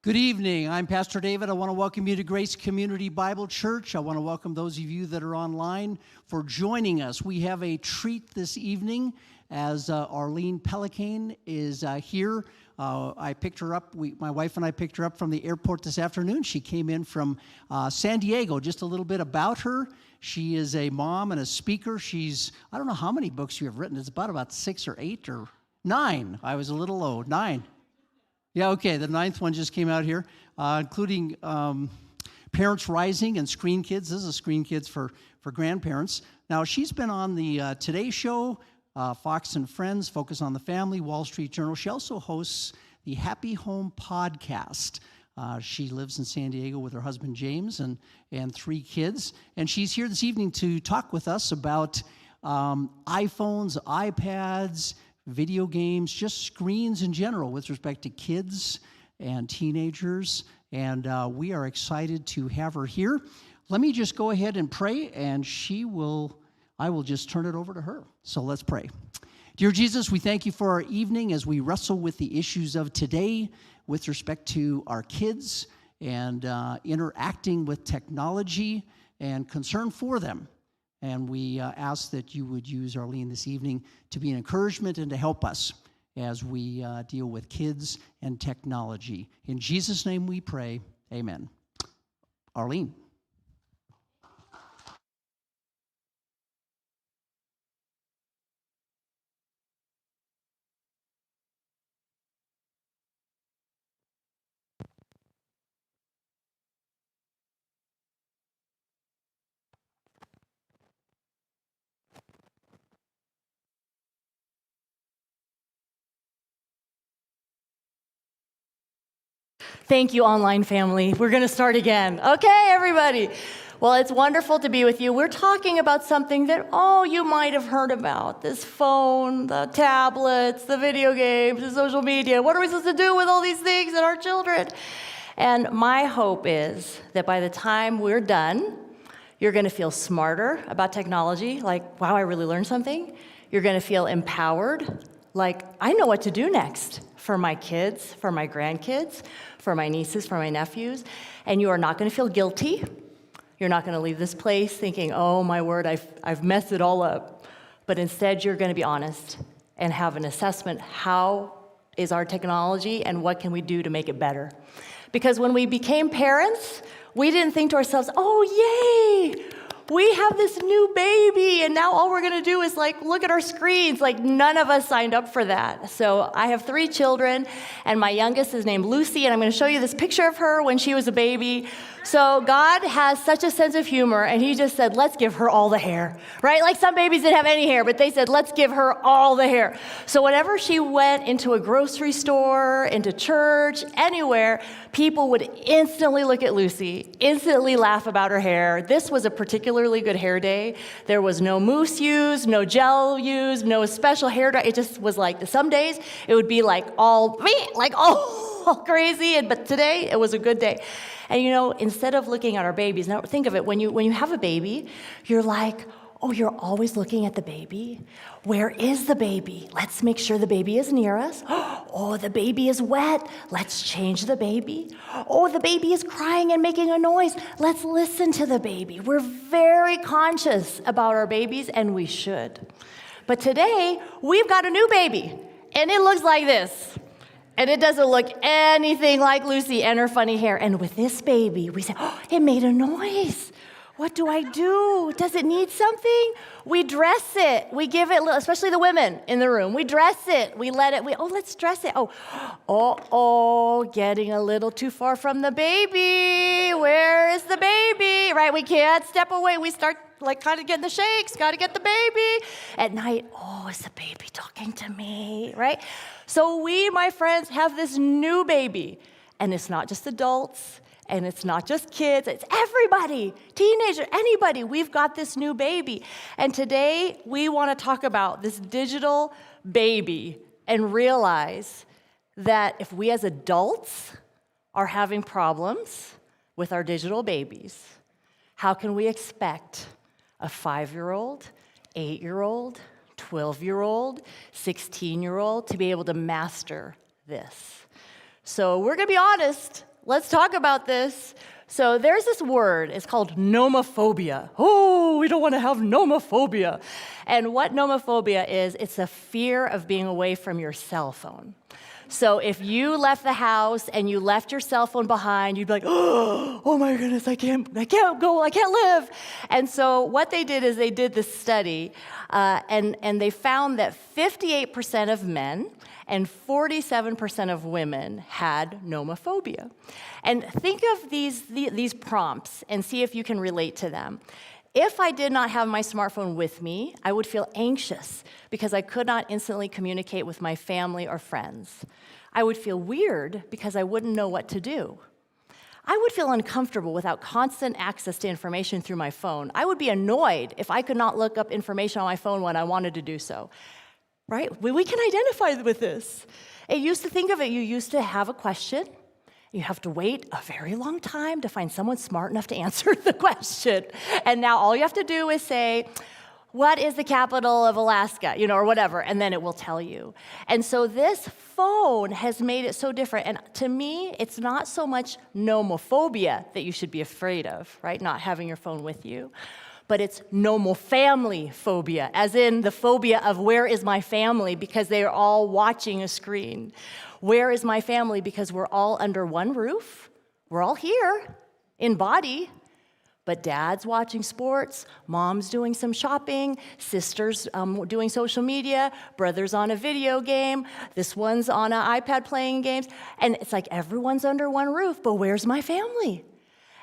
Good evening. I'm Pastor David. I want to welcome you to Grace Community Bible Church. I want to welcome those of you that are online for joining us. We have a treat this evening as Arlene Pellicane is here. I picked her up. My wife and I picked her up from the airport this afternoon. She came in from San Diego. Just a little bit about her. She is a mom and a speaker. I don't know how many books you have written. It's about 6 or 8 or 9. I was a little low. 9. Yeah, okay, the 9th one just came out here, including Parents Rising and Screen Kids. This is Screen Kids for grandparents. Now, she's been on the Today Show, Fox and Friends, Focus on the Family, Wall Street Journal. She also hosts the Happy Home podcast. She lives in San Diego with her husband, James, and 3 kids. And she's here this evening to talk with us about iPhones, iPads, video games, just screens in general with respect to kids and teenagers, and we are excited to have her here. Let me just go ahead and pray, and I will just turn it over to her. So let's pray. Dear Jesus, we thank you for our evening as we wrestle with the issues of today with respect to our kids and interacting with technology and concern for them. And we ask that you would use Arlene this evening to be an encouragement and to help us as we deal with kids and technology. In Jesus' name we pray, amen. Arlene. Thank you, online family. We're going to start again. Okay, everybody. Well, it's wonderful to be with you. We're talking about something that, you might have heard about. This phone, the tablets, the video games, the social media. What are we supposed to do with all these things and our children? And my hope is that by the time we're done, you're going to feel smarter about technology, like, wow, I really learned something. You're going to feel empowered, like, I know what to do next for my kids, for my grandkids, for my nieces, for my nephews. And you are not going to feel guilty. You're not going to leave this place thinking, oh, my word, I've messed it all up. But instead, you're going to be honest and have an assessment. How is our technology and what can we do to make it better? Because when we became parents, we didn't think to ourselves, oh, yay! We have this new baby, and now all we're going to do is, look at our screens. None of us signed up for that. So I have 3 children, and my youngest is named Lucy, and I'm going to show you this picture of her when she was a baby. So God has such a sense of humor, and he just said, let's give her all the hair, right? Like some babies didn't have any hair, but they said, let's give her all the hair. So whenever she went into a grocery store, into church, anywhere, people would instantly look at Lucy, instantly laugh about her hair. This was a particularly good hair day. There was no mousse used, no gel used, no special hair dye. It just was some days it would be all crazy, but today it was a good day. And instead of looking at our babies, now think of it, when you have a baby, you're like, oh, you're always looking at the baby. Where is the baby? Let's make sure the baby is near us. Oh, the baby is wet. Let's change the baby. Oh, the baby is crying and making a noise. Let's listen to the baby. We're very conscious about our babies, and we should. But today, we've got a new baby, and it looks like this. And it doesn't look anything like Lucy and her funny hair. And with this baby, we say, oh, it made a noise. What do I do? Does it need something? We dress it. We give it, especially the women in the room. We dress it. We let it, let's dress it. Getting a little too far from the baby. Where is the baby? Right, we can't step away. We start kind of getting the shakes. Got to get the baby. At night, is the baby talking to me, right? So we, my friends, have this new baby. And it's not just adults. And it's not just kids, it's everybody, teenager, anybody. We've got this new baby. And today, we want to talk about this digital baby and realize that if we as adults are having problems with our digital babies, how can we expect a 5-year-old, 8-year-old, 12-year-old, 16-year-old to be able to master this? So we're going to be honest. let's talk about this. So there's this word, it's called nomophobia. Oh, we don't want to have nomophobia. And what nomophobia is, it's a fear of being away from your cell phone. So if you left the house and you left your cell phone behind, you'd be like, oh my goodness, I can't go, I can't live. And so what they did is they did this study, and they found that 58% of men and 47% of women had nomophobia. And think of these prompts and see if you can relate to them. If I did not have my smartphone with me, I would feel anxious because I could not instantly communicate with my family or friends. I would feel weird because I wouldn't know what to do. I would feel uncomfortable without constant access to information through my phone. I would be annoyed if I could not look up information on my phone when I wanted to do so. Right? We can identify with this. You used to have a question. You have to wait a very long time to find someone smart enough to answer the question. And now all you have to do is say, what is the capital of Alaska, or whatever, and then it will tell you. And so this phone has made it so different. And to me, it's not so much nomophobia that you should be afraid of, right? Not having your phone with you. But it's nomofamily phobia, as in the phobia of where is my family because they are all watching a screen. Where is my family because we're all under one roof. We're all here in body, but dad's watching sports, mom's doing some shopping, sister's doing social media, brother's on a video game, this one's on an iPad playing games, and it's like everyone's under one roof, but where's my family?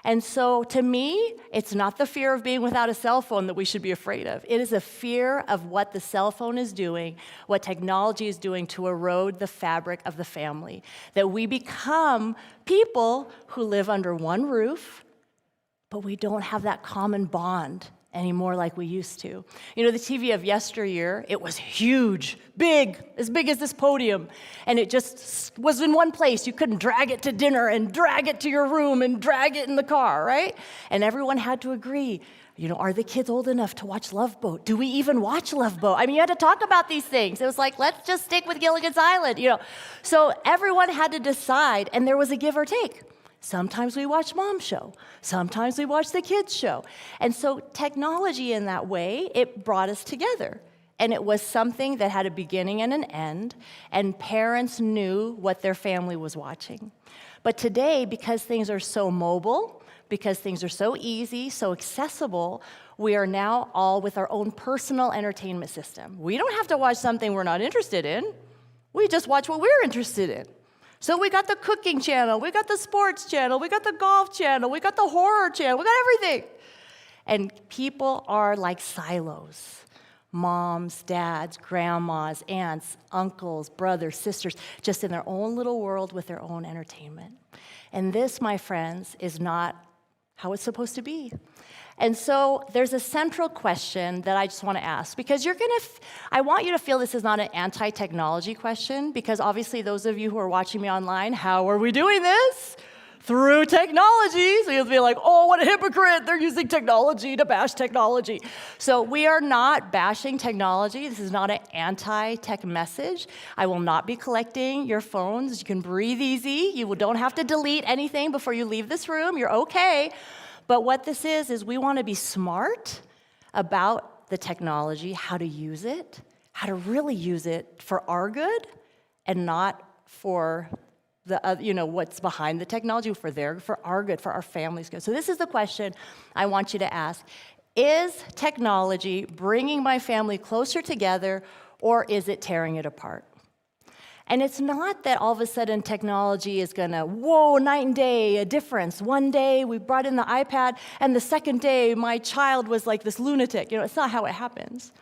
And so to me, it's not the fear of being without a cell phone that we should be afraid of. It is a fear of what the cell phone is doing, what technology is doing to erode the fabric of the family. That we become people who live under one roof, but we don't have that common bond anymore like we used to. The TV of yesteryear, it was huge, big, as big as this podium, and it just was in one place. You couldn't drag it to dinner and drag it to your room and drag it in the car, right? And everyone had to agree, are the kids old enough to watch Love Boat? Do we even watch Love Boat? I mean, you had to talk about these things. It was like, let's just stick with Gilligan's Island, So everyone had to decide, and there was a give or take. Sometimes we watch Mom's show. Sometimes we watch the kids' show. And so technology in that way, it brought us together. And it was something that had a beginning and an end, and parents knew what their family was watching. But today, because things are so mobile, because things are so easy, so accessible, we are now all with our own personal entertainment system. We don't have to watch something we're not interested in. We just watch what we're interested in. So we got the cooking channel, we got the sports channel, we got the golf channel, we got the horror channel, we got everything. And people are like silos. Moms, dads, grandmas, aunts, uncles, brothers, sisters, just in their own little world with their own entertainment. And this, my friends, is not how it's supposed to be. And so there's a central question that I just want to ask, because I want you to feel this is not an anti-technology question, because obviously those of you who are watching me online, how are we doing this? Through technology. So you'll be like, oh, what a hypocrite. They're using technology to bash technology. So we are not bashing technology. This is not an anti-tech message. I will not be collecting your phones. You can breathe easy. You don't have to delete anything before you leave this room. You're okay. But what this is we want to be smart about the technology, how to use it, how to really use it for our good and not for what's behind the technology, for our good, for our family's good. So this is the question I want you to ask. Is technology bringing my family closer together, or is it tearing it apart? And it's not that all of a sudden technology is gonna, night and day, a difference. One day we brought in the iPad, and the second day my child was like this lunatic. It's not how it happens.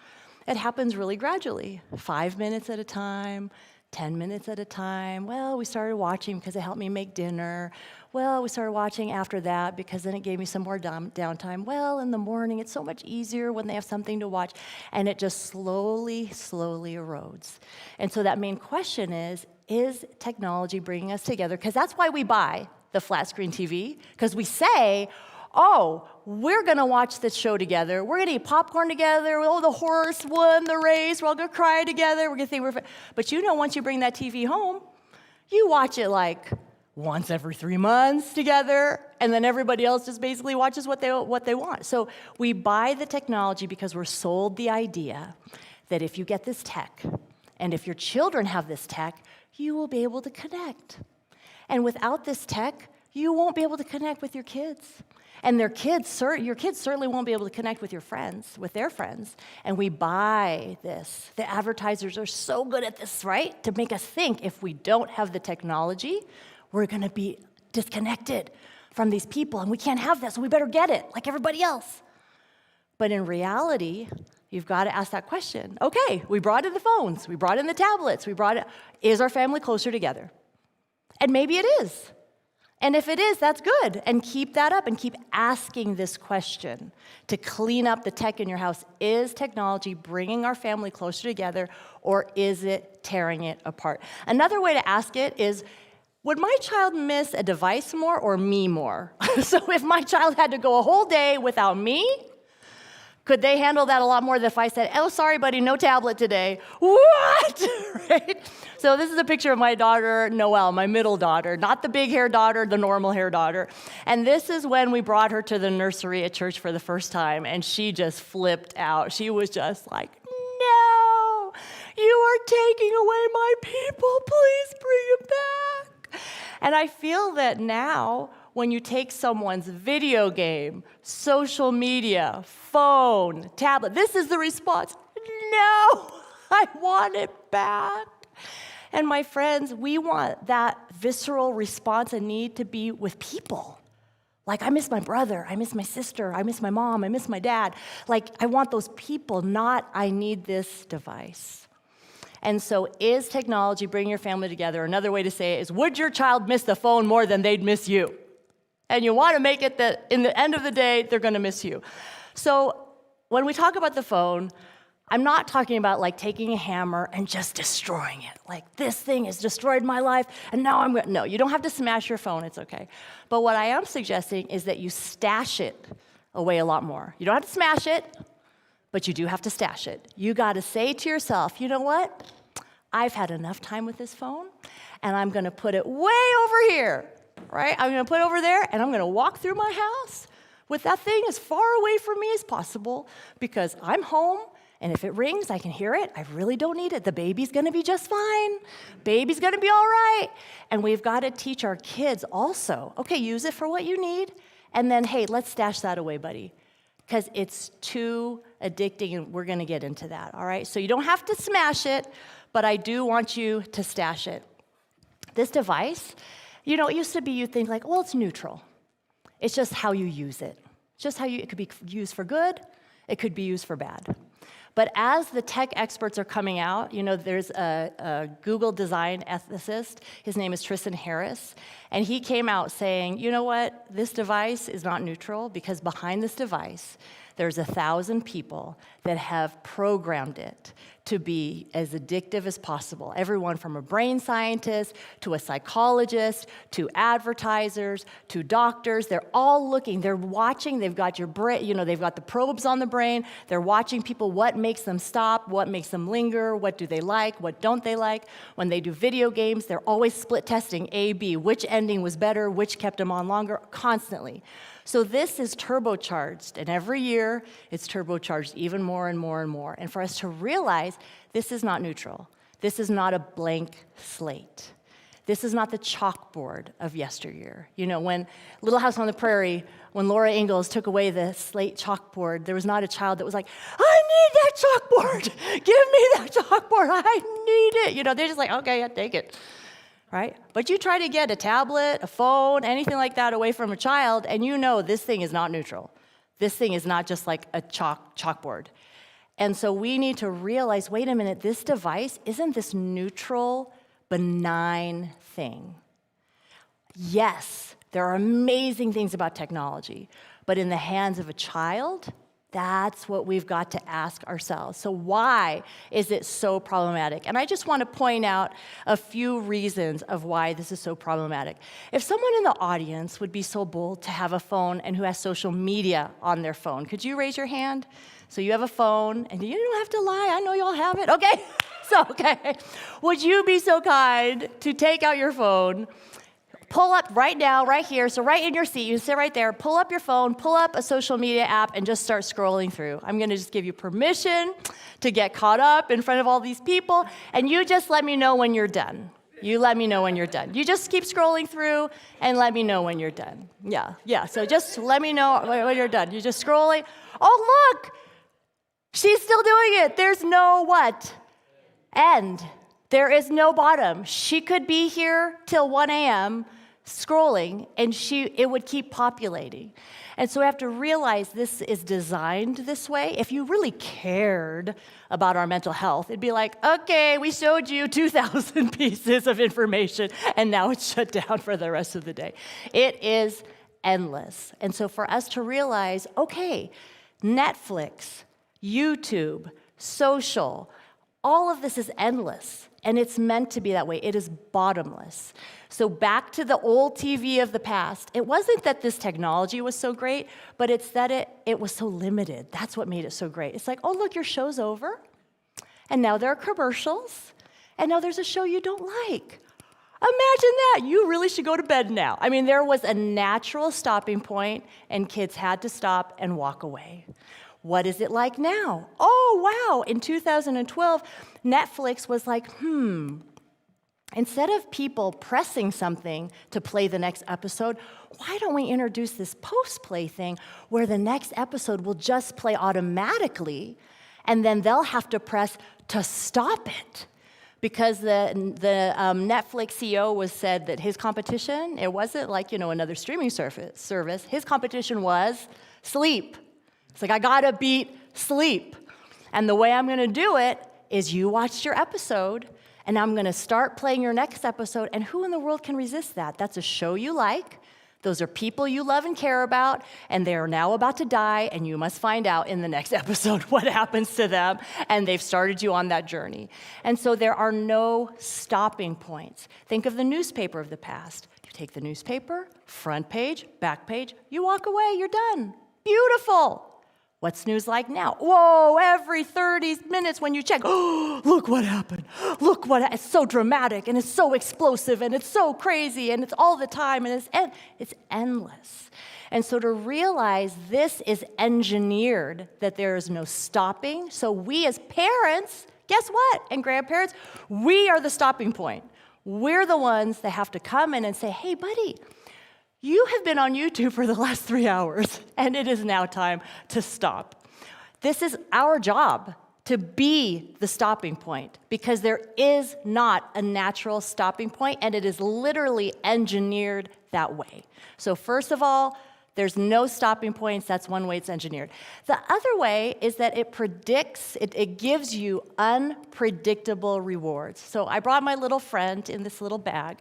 It happens really gradually, 5 minutes at a time, 10 minutes at a time. Well, we started watching because it helped me make dinner. Well, we started watching after that because then it gave me some more downtime. Well, in the morning, it's so much easier when they have something to watch. And it just slowly erodes. And so that main question is technology bringing us together? Because that's why we buy the flat screen TV, because we say, oh, we're going to watch this show together. We're going to eat popcorn together. Oh, the horse won the race. We're all going to cry together. We're going to think But once you bring that TV home, you watch it like once every 3 months together, and then everybody else just basically watches what they want. So we buy the technology because we're sold the idea that if you get this tech, and if your children have this tech, you will be able to connect. And without this tech, you won't be able to connect with your kids. And your kids certainly won't be able to connect with with their friends. And we buy this. The advertisers are so good at this, right? To make us think if we don't have the technology, we're going to be disconnected from these people, and we can't have that, so we better get it like everybody else. But in reality, you've got to ask that question. Okay, we brought in the phones, we brought in the tablets, is our family closer together? And maybe it is. And if it is, that's good. And keep that up and keep asking this question to clean up the tech in your house. Is technology bringing our family closer together, or is it tearing it apart? Another way to ask it is, would my child miss a device more or me more? So if my child had to go a whole day without me, could they handle that a lot more than if I said, oh, sorry, buddy, no tablet today? What? Right? So this is a picture of my daughter, Noelle, my middle daughter, not the big hair daughter, the normal hair daughter. And this is when we brought her to the nursery at church for the first time, and she just flipped out. She was just like, no, you are taking away my people. Please bring it back. And I feel that now, when you take someone's video game, social media, phone, tablet, this is the response. No, I want it back. And my friends, we want that visceral response and need to be with people. Like, I miss my brother, I miss my sister, I miss my mom, I miss my dad. Like, I want those people, not I need this device. And so is technology bringing your family together? Another way to say it is, would your child miss the phone more than they'd miss you? And you want to make it that in the end of the day, they're going to miss you. So when we talk about the phone, I'm not talking about like taking a hammer and just destroying it. Like, this thing has destroyed my life, and now I'm going to... No, you don't have to smash your phone. It's okay. But what I am suggesting is that you stash it away a lot more. You don't have to smash it, but you do have to stash it. You got to say to yourself, you know what? I've had enough time with this phone, and I'm going to put it way over here, right? I'm going to put it over there, and I'm going to walk through my house with that thing as far away from me as possible, because I'm home, and if it rings, I can hear it. I really don't need it. The baby's going to be just fine. Baby's going to be all right. And we've got to teach our kids also, okay, use it for what you need, and then, hey, let's stash that away, buddy, because it's too addicting, and we're going to get into that, all right? So you don't have to smash it, but I do want you to stash it. This device, you know, it used to be you think like, well, it's neutral. It's just how you use it. It's just it could be used for good, it could be used for bad. But as the tech experts are coming out, you know, there's a Google design ethicist. His name is Tristan Harris. And he came out saying, you know what? This device is not neutral, because behind this device, there's 1,000 people that have programmed it to be as addictive as possible. Everyone from a brain scientist to a psychologist to advertisers to doctors, they're all looking, they're watching, they've got your brain, you know, they've got the probes on the brain, they're watching people, what makes them stop, what makes them linger, what do they like, what don't they like. When they do video games, they're always split testing A, B, which ending was better, which kept them on longer, constantly. So this is turbocharged, and every year it's turbocharged even more and more and more. And for us to realize this is not neutral. This is not a blank slate. This is not the chalkboard of yesteryear. You know, when Little House on the Prairie, when Laura Ingalls took away the slate chalkboard, there was not a child that was like, I need that chalkboard. Give me that chalkboard. I need it. You know, they're just like, okay, yeah, take it. Right? But you try to get a tablet, a phone, anything like that away from a child, and you know this thing is not neutral. This thing is not just like a chalkboard. And so we need to realize, wait a minute, this device isn't this neutral, benign thing. Yes, there are amazing things about technology, but in the hands of a child, that's what we've got to ask ourselves. So why is it so problematic? And I just want to point out a few reasons of why this is so problematic. If someone in the audience would be so bold to have a phone and who has social media on their phone, could you raise your hand? So you have a phone, and you don't have to lie. I know you all have it. Okay? So, okay. Would you be so kind to take out your phone, Pull up right now, right here, so right in your seat, you sit right there, pull up your phone, pull up a social media app, and just start scrolling through. I'm gonna just give you permission to get caught up in front of all these people, and you just let me know when you're done. You let me know when you're done. You just keep scrolling through and let me know when you're done. Yeah, so just let me know when you're done. You're just scrolling. Oh, look, she's still doing it. There's no what? End. There is no bottom. She could be here till 1 a.m. scrolling, and it would keep populating. And so we have to realize this is designed this way. If you really cared about our mental health, it'd be like, okay, we showed you 2,000 pieces of information, and now it's shut down for the rest of the day. It is endless. And so for us to realize, okay, Netflix, YouTube, social, all of this is endless. And it's meant to be that way. It is bottomless. So back to the old TV of the past, it wasn't that this technology was so great, but it's that it was so limited. That's what made it so great. It's like, oh, look, your show's over, and now there are commercials, and now there's a show you don't like. Imagine that. You really should go to bed now. I mean, there was a natural stopping point, and kids had to stop and walk away. What is it like now? Oh, wow. In 2012, Netflix was like, instead of people pressing something to play the next episode, why don't we introduce this post-play thing where the next episode will just play automatically, and then they'll have to press to stop it? Because the Netflix CEO said that his competition, it wasn't like, another streaming service. His competition was sleep. It's like, I gotta beat sleep. And the way I'm gonna do it is you watched your episode, and I'm gonna start playing your next episode, and who in the world can resist that? That's a show you like, those are people you love and care about, and they are now about to die, and you must find out in the next episode what happens to them, and they've started you on that journey. And so there are no stopping points. Think of the newspaper of the past. You take the newspaper, front page, back page, you walk away, you're done. Beautiful. What's news like now? Whoa, every 30 minutes when you check, oh, look what happened. It's so dramatic, and it's so explosive, and it's so crazy, and it's all the time, and it's endless. And so to realize this is engineered, that there is no stopping, so we as parents, guess what? And grandparents, we are the stopping point. We're the ones that have to come in and say, hey, buddy, you have been on YouTube for the last 3 hours, and it is now time to stop. This is our job, to be the stopping point, because there is not a natural stopping point, and it is literally engineered that way. So first of all, there's no stopping points. That's one way it's engineered. The other way is that it predicts, it gives you unpredictable rewards. So I brought my little friend in this little bag.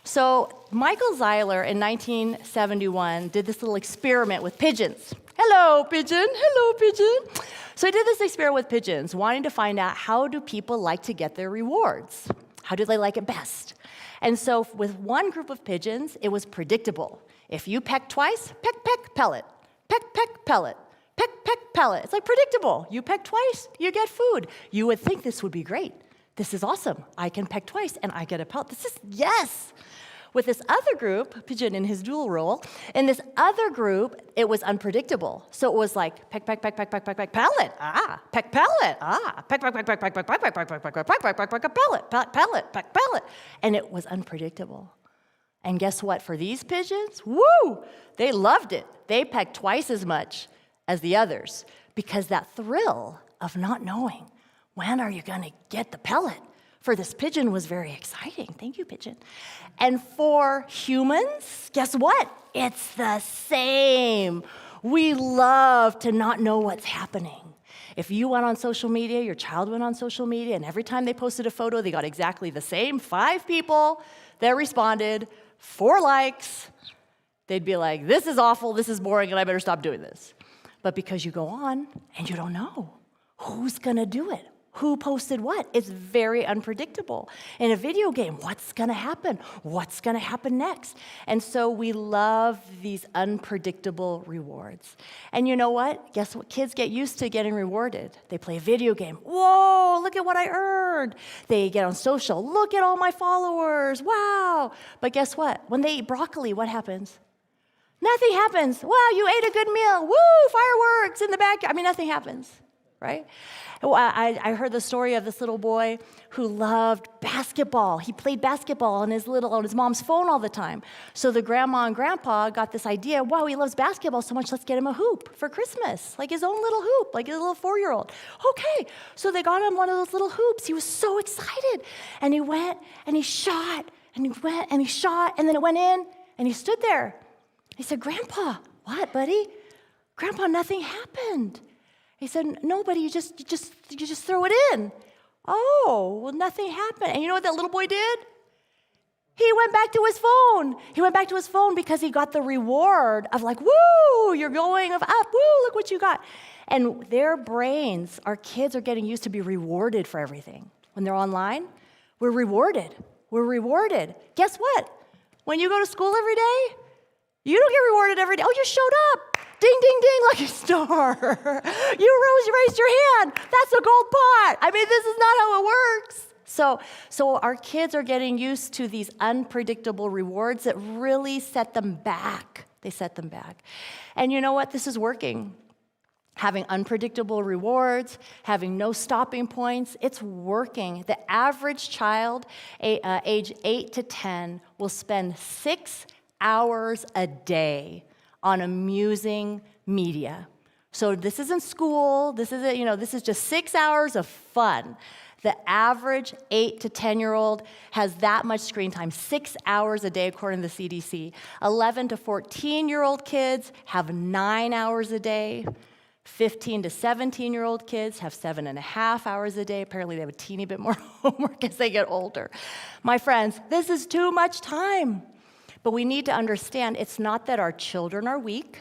So Michael Zeiler in 1971 did this little experiment with pigeons. Hello, pigeon. Hello, pigeon. So he did this experiment with pigeons, wanting to find out how do people like to get their rewards? How do they like it best? And so with one group of pigeons, it was predictable. If you peck twice, peck, peck, pellet. Peck, peck, pellet. Peck, peck, pellet. It's like predictable. You peck twice, you get food. You would think this would be great. This is awesome. I can peck twice, and I get a pellet. This is, yes. With this other group, pigeon in his dual role, in this other group, it was unpredictable. So it was like peck, peck, peck, peck, peck, peck, peck, pellet, peck, pellet, peck, peck, peck, peck, peck, peck, peck, peck, peck, peck, peck, peck, peck, peck, peck, pellet, pellet, peck, pellet. And it was unpredictable. And guess what? For these pigeons, woo, they loved it. They pecked twice as much as the others because that thrill of not knowing, when are you gonna get the pellet? For this pigeon was very exciting. Thank you, pigeon. And for humans, guess what? It's the same. We love to not know what's happening. If you went on social media, your child went on social media, and every time they posted a photo, they got exactly the same 5 people that responded, 4 likes, they'd be like, this is awful, this is boring, and I better stop doing this. But because you go on and you don't know, who's gonna do it? Who posted what? It's very unpredictable. In a video game, what's going to happen? What's going to happen next? And so we love these unpredictable rewards. And you know what? Guess what? Kids get used to getting rewarded. They play a video game. Whoa, look at what I earned. They get on social. Look at all my followers. Wow. But guess what? When they eat broccoli, what happens? Nothing happens. Wow, you ate a good meal. Woo, fireworks in the backyard. I mean, nothing happens, right? I heard the story of this little boy who loved basketball. He played basketball on his mom's phone all the time. So the grandma and grandpa got this idea, wow, he loves basketball so much, let's get him a hoop for Christmas, like his own little hoop, like his little 4-year-old. Okay, so they got him one of those little hoops. He was so excited. And he went and he shot, and he went and he shot, and then it went in, and he stood there. He said, Grandpa, what, buddy? Grandpa, nothing happened. He said, no, buddy, you just throw it in. Oh, well, nothing happened. And you know what that little boy did? He went back to his phone. He went back to his phone because he got the reward of like, woo, you're going up, woo, look what you got. And their brains, our kids are getting used to be rewarded for everything. When they're online, we're rewarded. We're rewarded. Guess what? When you go to school every day, you don't get rewarded every day. Oh, you showed up. Ding, ding, ding, lucky star. You raised your hand. That's a gold pot. I mean, this is not how it works. So our kids are getting used to these unpredictable rewards that really set them back. They set them back. And you know what? This is working. Having unpredictable rewards, having no stopping points, it's working. The average child, age 8 to 10, will spend 6 hours a day on amusing media. So this isn't school, this is just 6 hours of fun. The average 8 to 10-year-old has that much screen time, 6 hours a day according to the CDC. 11 to 14-year-old kids have 9 hours a day. 15 to 17-year-old kids have 7.5 hours a day. Apparently they have a teeny bit more homework as they get older. My friends, this is too much time. But we need to understand it's not that our children are weak.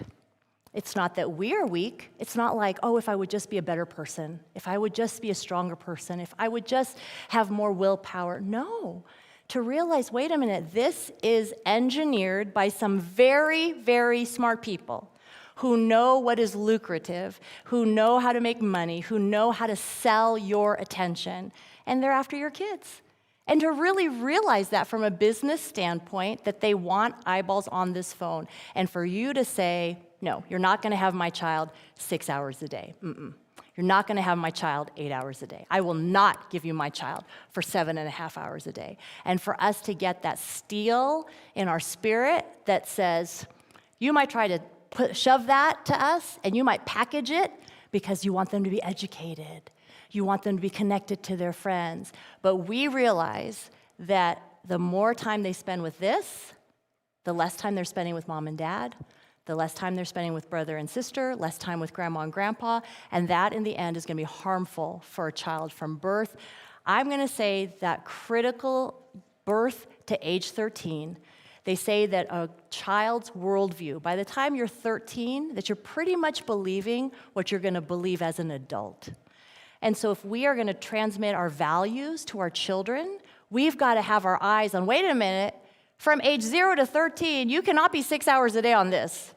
It's not that we are weak. It's not like, oh, if I would just be a better person, if I would just be a stronger person, if I would just have more willpower. No. To realize, wait a minute, this is engineered by some very, very smart people who know what is lucrative, who know how to make money, who know how to sell your attention, and they're after your kids. And to really realize that from a business standpoint, that they want eyeballs on this phone. And for you to say, no, you're not going to have my child 6 hours a day. You're not going to have my child 8 hours a day. I will not give you my child for 7.5 hours a day. And for us to get that steel in our spirit that says, you might try to shove that to us, and you might package it because you want them to be educated. You want them to be connected to their friends. But we realize that the more time they spend with this, the less time they're spending with mom and dad, the less time they're spending with brother and sister, less time with grandma and grandpa, and that in the end is going to be harmful for a child from birth. I'm going to say that critical birth to age 13, they say that a child's worldview, by the time you're 13, that you're pretty much believing what you're going to believe as an adult. And so if we are going to transmit our values to our children, we've got to have our eyes on, wait a minute, from age 0 to 13, you cannot be 6 hours a day on this.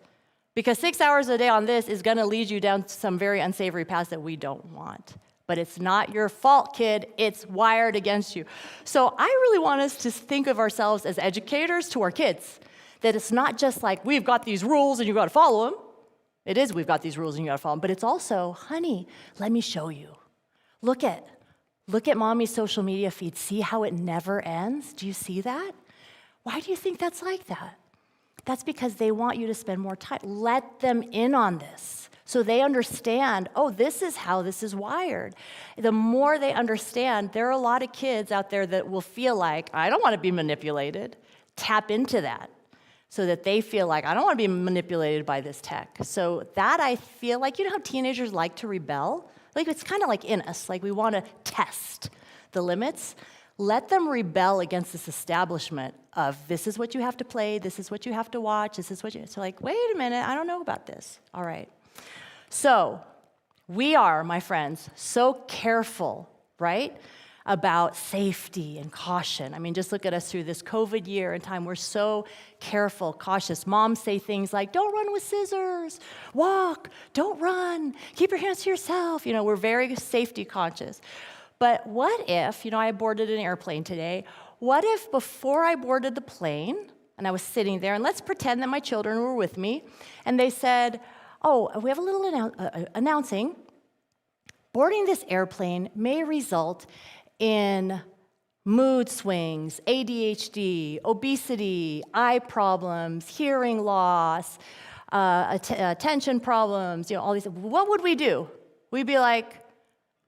Because 6 hours a day on this is going to lead you down some very unsavory paths that we don't want. But it's not your fault, kid. It's wired against you. So I really want us to think of ourselves as educators to our kids. That it's not just like, we've got these rules and you've got to follow them. It is, we've got these rules and you've got to follow them. But it's also, honey, let me show you. Look at mommy's social media feed. See how it never ends? Do you see that? Why do you think that's like that? That's because they want you to spend more time. Let them in on this so they understand, oh, this is how this is wired. The more they understand, there are a lot of kids out there that will feel like, I don't want to be manipulated. Tap into that so that they feel like, I don't want to be manipulated by this tech. So that I feel like, you know how teenagers like to rebel? Like it's kind of like in us, like we want to test the limits. Let them rebel against this establishment of this is what you have to play, this is what you have to watch, this is what you... So like, wait a minute, I don't know about this. All right. So we are, my friends, so careful right? About safety and caution. I mean, just look at us through this COVID year and time. We're so careful, cautious. Moms say things like, don't run with scissors, walk, don't run, keep your hands to yourself. We're very safety conscious. But what if, I boarded an airplane today, what if before I boarded the plane, and I was sitting there, and let's pretend that my children were with me, and they said, oh, we have a little announcing. Boarding this airplane may result in mood swings, ADHD, obesity, eye problems, hearing loss, attention problems, all these. What would we do? We'd be like,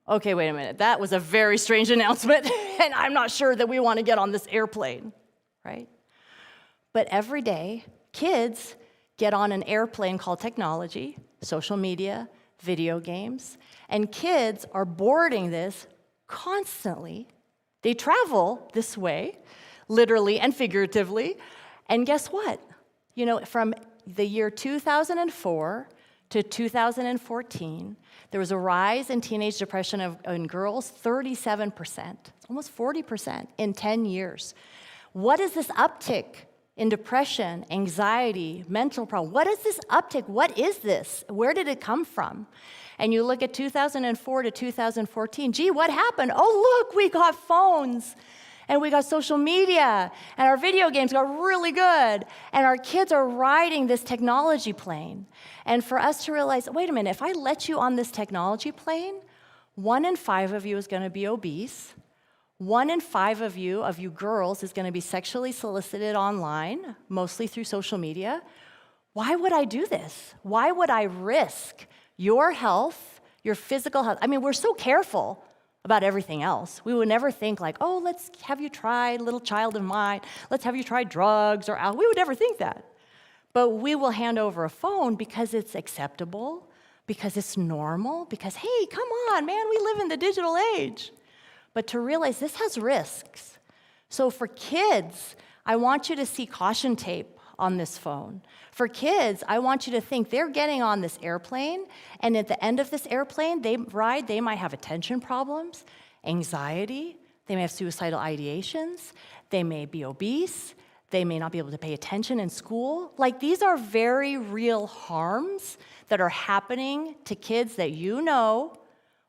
okay, wait a minute. That was a very strange announcement, and I'm not sure that we want to get on this airplane, right? But every day, kids get on an airplane called technology, social media, video games, and kids are boarding this constantly. They travel this way, literally and figuratively. And guess what? From the year 2004 to 2014, there was a rise in teenage depression in girls, 37%, almost 40% in 10 years. What is this uptick in depression, anxiety, mental problems? What is this uptick? What is this? Where did it come from? And you look at 2004 to 2014, gee, what happened? Oh, look, we got phones, and we got social media, and our video games got really good, and our kids are riding this technology plane. And for us to realize, wait a minute, if I let you on this technology plane, 1 in 5 of you is going to be obese. 1 in 5 of you girls, is going to be sexually solicited online, mostly through social media. Why would I do this? Why would I risk your health, your physical health? I mean, we're so careful about everything else. We would never think like, oh, let's have you try, little child of mine, let's have you try drugs or alcohol. We would never think that. But we will hand over a phone because it's acceptable, because it's normal, because, hey, come on, man, we live in the digital age. But to realize this has risks. So for kids, I want you to see caution tape on this phone. For kids, I want you to think they're getting on this airplane, and at the end of this airplane, they might have attention problems, anxiety, they may have suicidal ideations, they may be obese, they may not be able to pay attention in school. Like, these are very real harms that are happening to kids that you know,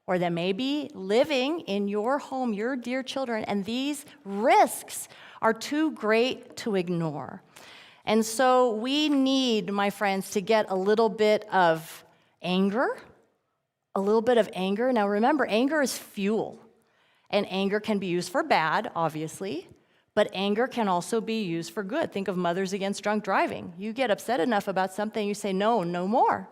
or that may be living in your home, your dear children, and these risks are too great to ignore. And so we need, my friends, to get a little bit of anger. Now remember, anger is fuel. And anger can be used for bad, obviously, but anger can also be used for good. Think of Mothers Against Drunk Driving. You get upset enough about something, you say, no more.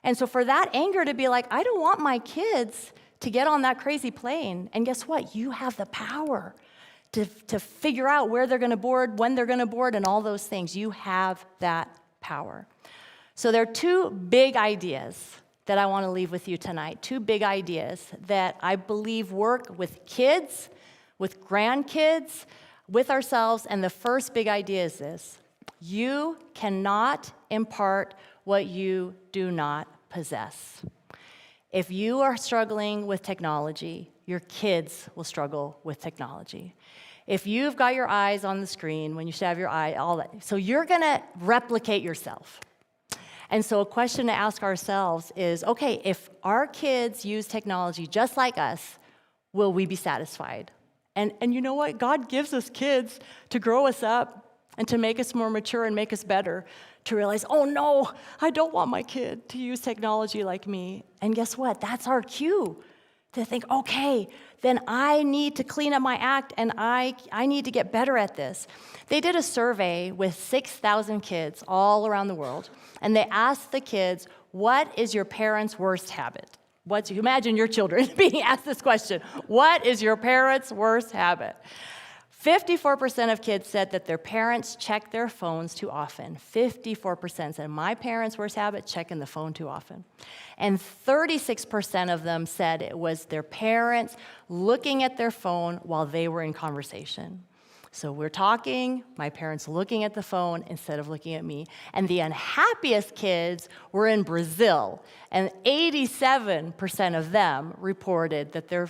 And so for that anger to be like, I don't want my kids to get on that crazy plane. And guess what? You have the power to figure out where they're going to board, when they're going to board, and all those things. You have that power. So there are 2 big ideas that I want to leave with you tonight. 2 big ideas that I believe work with kids, with grandkids, with ourselves. And the first big idea is this: you cannot impart what you do not possess. If you are struggling with technology, your kids will struggle with technology. If you've got your eyes on the screen, when you should have your eye, all that, so you're going to replicate yourself. And so a question to ask ourselves is, okay, if our kids use technology just like us, will we be satisfied? And you know what? God gives us kids to grow us up and to make us more mature and make us better, to realize, oh no, I don't want my kid to use technology like me. And guess what? That's our cue to think, okay, then I need to clean up my act, and I need to get better at this. They did a survey with 6,000 kids all around the world, and they asked the kids, what is your parents' worst habit? Imagine your children being asked this question. What is your parents' worst habit? 54% of kids said that their parents check their phones too often. 54% said, my parents' worst habit, checking the phone too often. And 36% of them said it was their parents looking at their phone while they were in conversation. So we're talking, my parents looking at the phone instead of looking at me. And the unhappiest kids were in Brazil, and 87% of them reported that their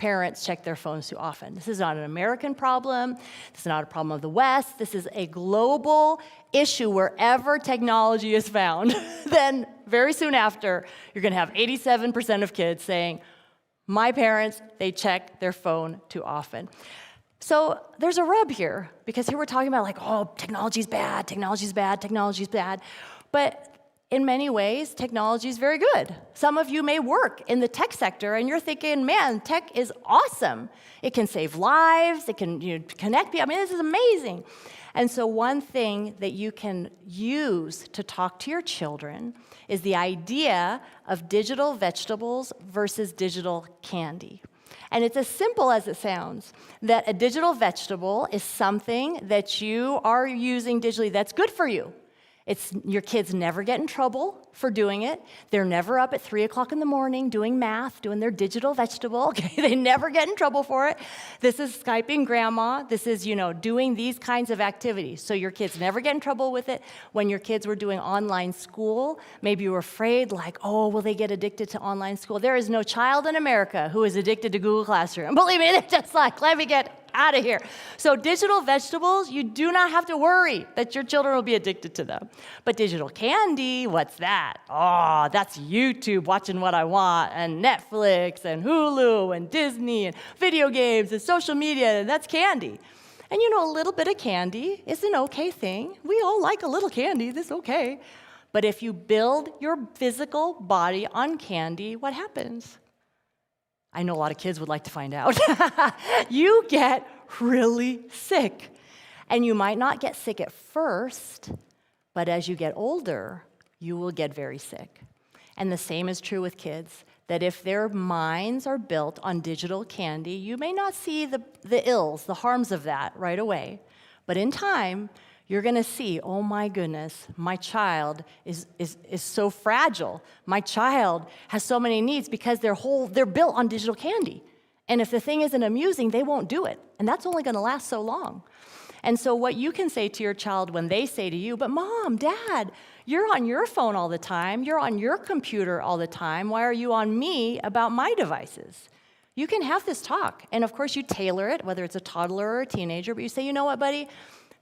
parents check their phones too often. This is not an American problem. This is not a problem of the West. This is a global issue wherever technology is found. Then very soon after, you're going to have 87% of kids saying, my parents, they check their phone too often. So there's a rub here, because here we're talking about like, oh, technology's bad, technology's bad, technology's bad. But in many ways, technology is very good. Some of you may work in the tech sector, and you're thinking, man, tech is awesome. It can save lives. It can connect people. I mean, this is amazing. And so one thing that you can use to talk to your children is the idea of digital vegetables versus digital candy. And it's as simple as it sounds, that a digital vegetable is something that you are using digitally that's good for you. Your kids never get in trouble for doing it. They're never up at 3 o'clock in the morning doing math, doing their digital vegetable. Okay, they never get in trouble for it. This is Skyping grandma. This is, doing these kinds of activities. So your kids never get in trouble with it. When your kids were doing online school, maybe you were afraid, like, oh, will they get addicted to online school? There is no child in America who is addicted to Google Classroom. Believe me, they're just like, let me get out of here. So digital vegetables, you do not have to worry that your children will be addicted to them. But digital candy, what's that? Oh, that's YouTube, watching what I want, and Netflix, and Hulu, and Disney, and video games, and social media, and that's candy. And a little bit of candy is an okay thing. We all like a little candy, that's okay. But if you build your physical body on candy, what happens? I know a lot of kids would like to find out. You get really sick. And you might not get sick at first, but as you get older, you will get very sick. And the same is true with kids, that if their minds are built on digital candy, you may not see the ills, the harms of that right away. But in time, you're going to see, oh my goodness, my child is so fragile. My child has so many needs because they're built on digital candy. And if the thing isn't amusing, they won't do it. And that's only going to last so long. And so what you can say to your child when they say to you, but Mom, Dad, you're on your phone all the time. You're on your computer all the time. Why are you on me about my devices? You can have this talk. And of course, you tailor it, whether it's a toddler or a teenager, but you say, you know what, buddy?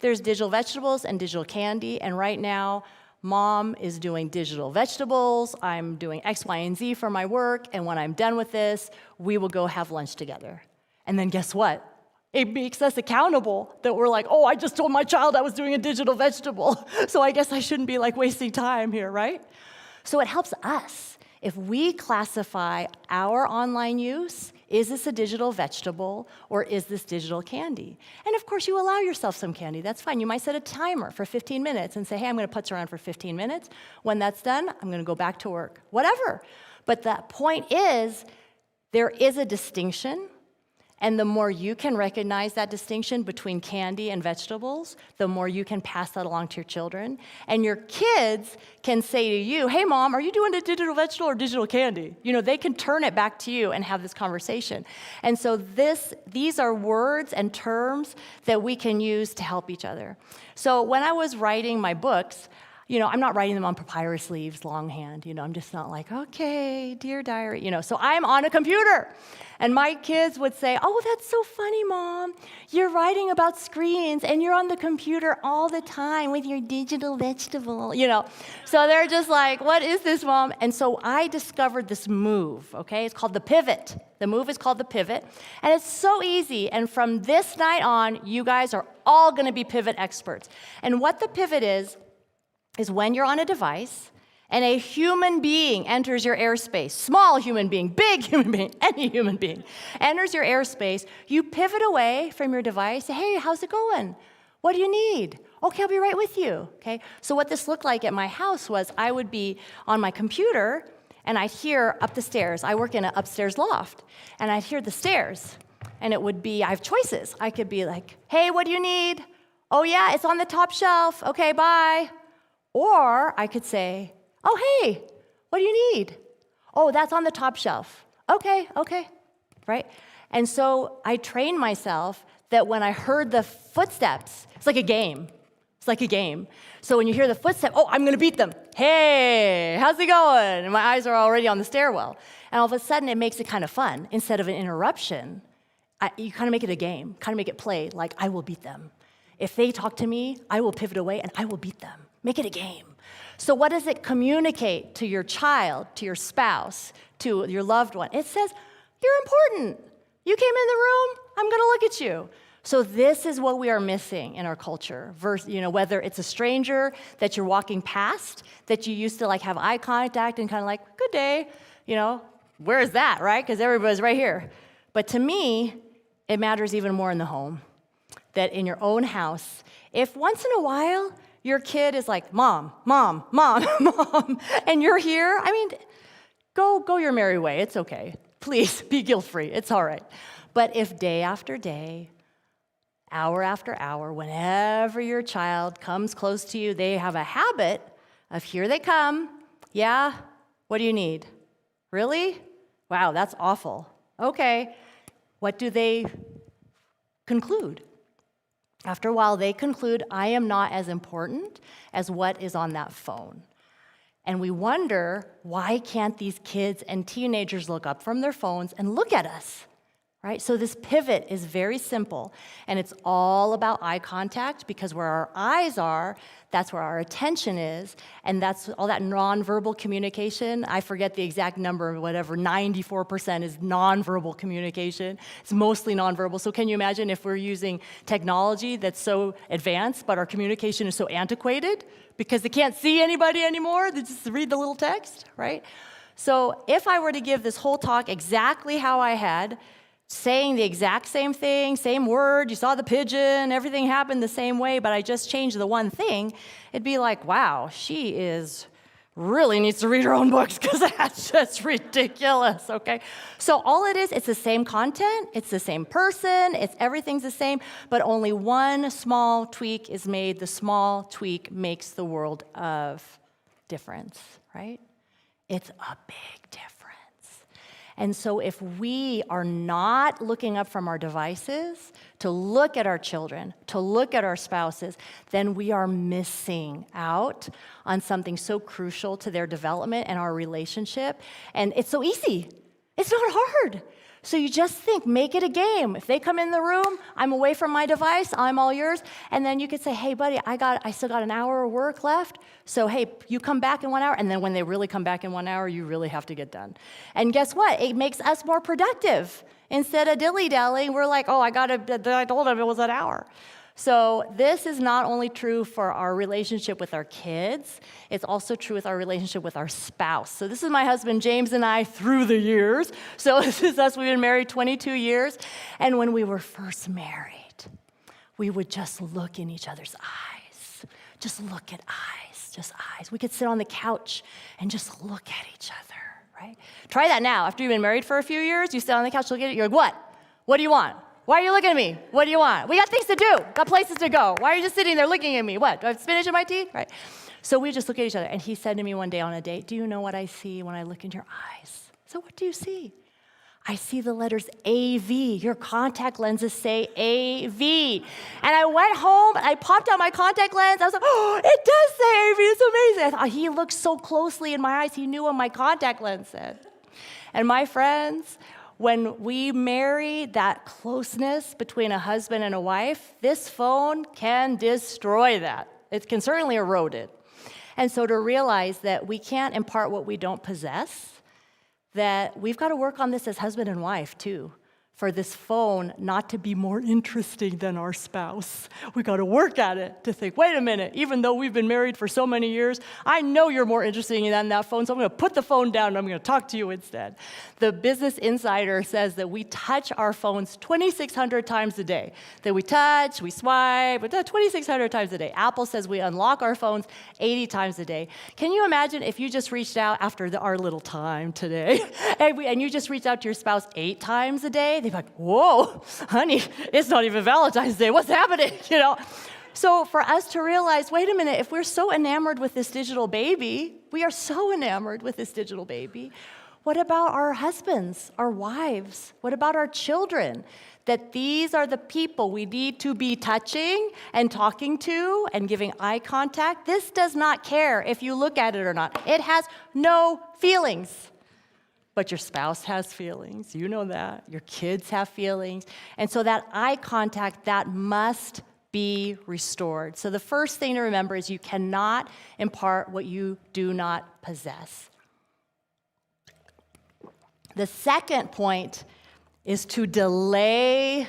There's digital vegetables and digital candy, and right now, Mom is doing digital vegetables, I'm doing X, Y, and Z for my work, and when I'm done with this, we will go have lunch together. And then guess what? It makes us accountable that we're like, oh, I just told my child I was doing a digital vegetable, so I guess I shouldn't be like wasting time here, right? So it helps us. If we classify our online use, is this a digital vegetable or is this digital candy? And of course, you allow yourself some candy. That's fine. You might set a timer for 15 minutes and say, hey, I'm going to putz around for 15 minutes. When that's done, I'm going to go back to work. Whatever. But the point is, there is a distinction. And the more you can recognize that distinction between candy and vegetables, the more you can pass that along to your children. And your kids can say to you, hey, Mom, are you doing a digital vegetable or digital candy? They can turn it back to you and have this conversation. And so these are words and terms that we can use to help each other. So when I was writing my books, I'm not writing them on papyrus leaves, longhand. I'm just not like, okay, dear diary. So I'm on a computer. And my kids would say, oh, that's so funny, Mom. You're writing about screens, and you're on the computer all the time with your digital vegetable, So they're just like, what is this, Mom? And so I discovered this move, okay? It's called the pivot. The move is called the pivot. And it's so easy. And from this night on, you guys are all going to be pivot experts. And what the pivot is when you're on a device and a human being enters your airspace, small human being, big human being, any human being, enters your airspace, you pivot away from your device, say, hey, how's it going? What do you need? Okay, I'll be right with you, okay? So what this looked like at my house was I would be on my computer and I'd hear up the stairs. I work in an upstairs loft, and I'd hear the stairs, and it would be, I have choices. I could be like, hey, what do you need? Oh yeah, it's on the top shelf. Okay, bye. Or I could say, oh, hey, what do you need? Oh, that's on the top shelf. Okay, right? And so I trained myself that when I heard the footsteps, it's like a game. It's like a game. So when you hear the footstep, oh, I'm going to beat them. Hey, how's it going? And my eyes are already on the stairwell. And all of a sudden, it makes it kind of fun. Instead of an interruption, you kind of make it a game, kind of make it play, like I will beat them. If they talk to me, I will pivot away and I will beat them. Make it a game. So what does it communicate to your child, to your spouse, to your loved one? It says, you're important. You came in the room, I'm going to look at you. So this is what we are missing in our culture. Whether it's a stranger that you're walking past, that you used to like have eye contact and kind of like, good day, where is that, right? Because everybody's right here. But to me, it matters even more in the home, that in your own house, if once in a while your kid is like, mom, mom, mom, mom, and you're here, go your merry way. It's okay. Please be guilt-free. It's all right. But if day after day, hour after hour, whenever your child comes close to you, they have a habit of here they come. Yeah, what do you need? Really? Wow, that's awful. Okay. What do they conclude? After a while, they conclude, I am not as important as what is on that phone. And we wonder, why can't these kids and teenagers look up from their phones and look at us? Right? So this pivot is very simple, and it's all about eye contact, because where our eyes are, that's where our attention is, and that's all that nonverbal communication. I forget the exact number, whatever, 94% is nonverbal communication. It's mostly nonverbal. So can you imagine if we're using technology that's so advanced, but our communication is so antiquated because they can't see anybody anymore? They just read the little text, right? So if I were to give this whole talk exactly how I had, saying the exact same thing, same word, you saw the pigeon, everything happened the same way, but I just changed the one thing, it'd be like, wow, she really needs to read her own books, because that's just ridiculous, okay? So all it is, it's the same content, it's the same person, everything's the same, but only one small tweak is made. The small tweak makes the world of difference, right? It's a big difference. And so if we are not looking up from our devices to look at our children, to look at our spouses, then we are missing out on something so crucial to their development and our relationship. And it's so easy. It's not hard. So you just think, make it a game. If they come in the room, I'm away from my device, I'm all yours. And then you could say, hey, buddy, I still got an hour of work left. So, hey, you come back in 1 hour. And then when they really come back in 1 hour, you really have to get done. And guess what? It makes us more productive. Instead of dilly-dallying, we're like, oh, I told him it was an hour. So this is not only true for our relationship with our kids, it's also true with our relationship with our spouse. So this is my husband, James, and I through the years. So this is us. We've been married 22 years. And when we were first married, we would just look in each other's eyes. Just look at eyes, just eyes. We could sit on the couch and just look at each other, right? Try that now. After you've been married for a few years, you sit on the couch, look at it, you're like, what? What do you want? Why are you looking at me? What do you want? We got things to do. Got places to go. Why are you just sitting there looking at me? What? Do I have spinach in my teeth? Right. So we just look at each other. And he said to me one day on a date, do you know what I see when I look in your eyes? So what do you see? I see the letters AV. Your contact lenses say AV. And I went home, and I popped out my contact lens. I was like, oh, it does say AV. It's amazing. I thought, he looked so closely in my eyes. He knew what my contact lens said. And my friends, when we marry that closeness between a husband and a wife, this phone can destroy that. It can certainly erode it. And so to realize that we can't impart what we don't possess, that we've got to work on this as husband and wife too, for this phone not to be more interesting than our spouse. We got to work at it to think, wait a minute, even though we've been married for so many years, I know you're more interesting than that phone, so I'm going to put the phone down and I'm going to talk to you instead. The Business Insider says that we touch our phones 2,600 times a day. That we touch, we swipe, 2,600 times a day. Apple says we unlock our phones 80 times a day. Can you imagine if you just reached out after our little time today, and you just reached out to your spouse 8 times a day? They'd be like, whoa, honey, it's not even Valentine's Day. What's happening? So for us to realize, wait a minute, if we're so enamored with this digital baby, we are so enamored with this digital baby, What about our husbands, our wives? What about our children? That these are the people we need to be touching and talking to and giving eye contact. This does not care if you look at it or not. It has no feelings. But your spouse has feelings. You know that. Your kids have feelings. And so that eye contact, that must be restored. So the first thing to remember is you cannot impart what you do not possess. The second point is to delay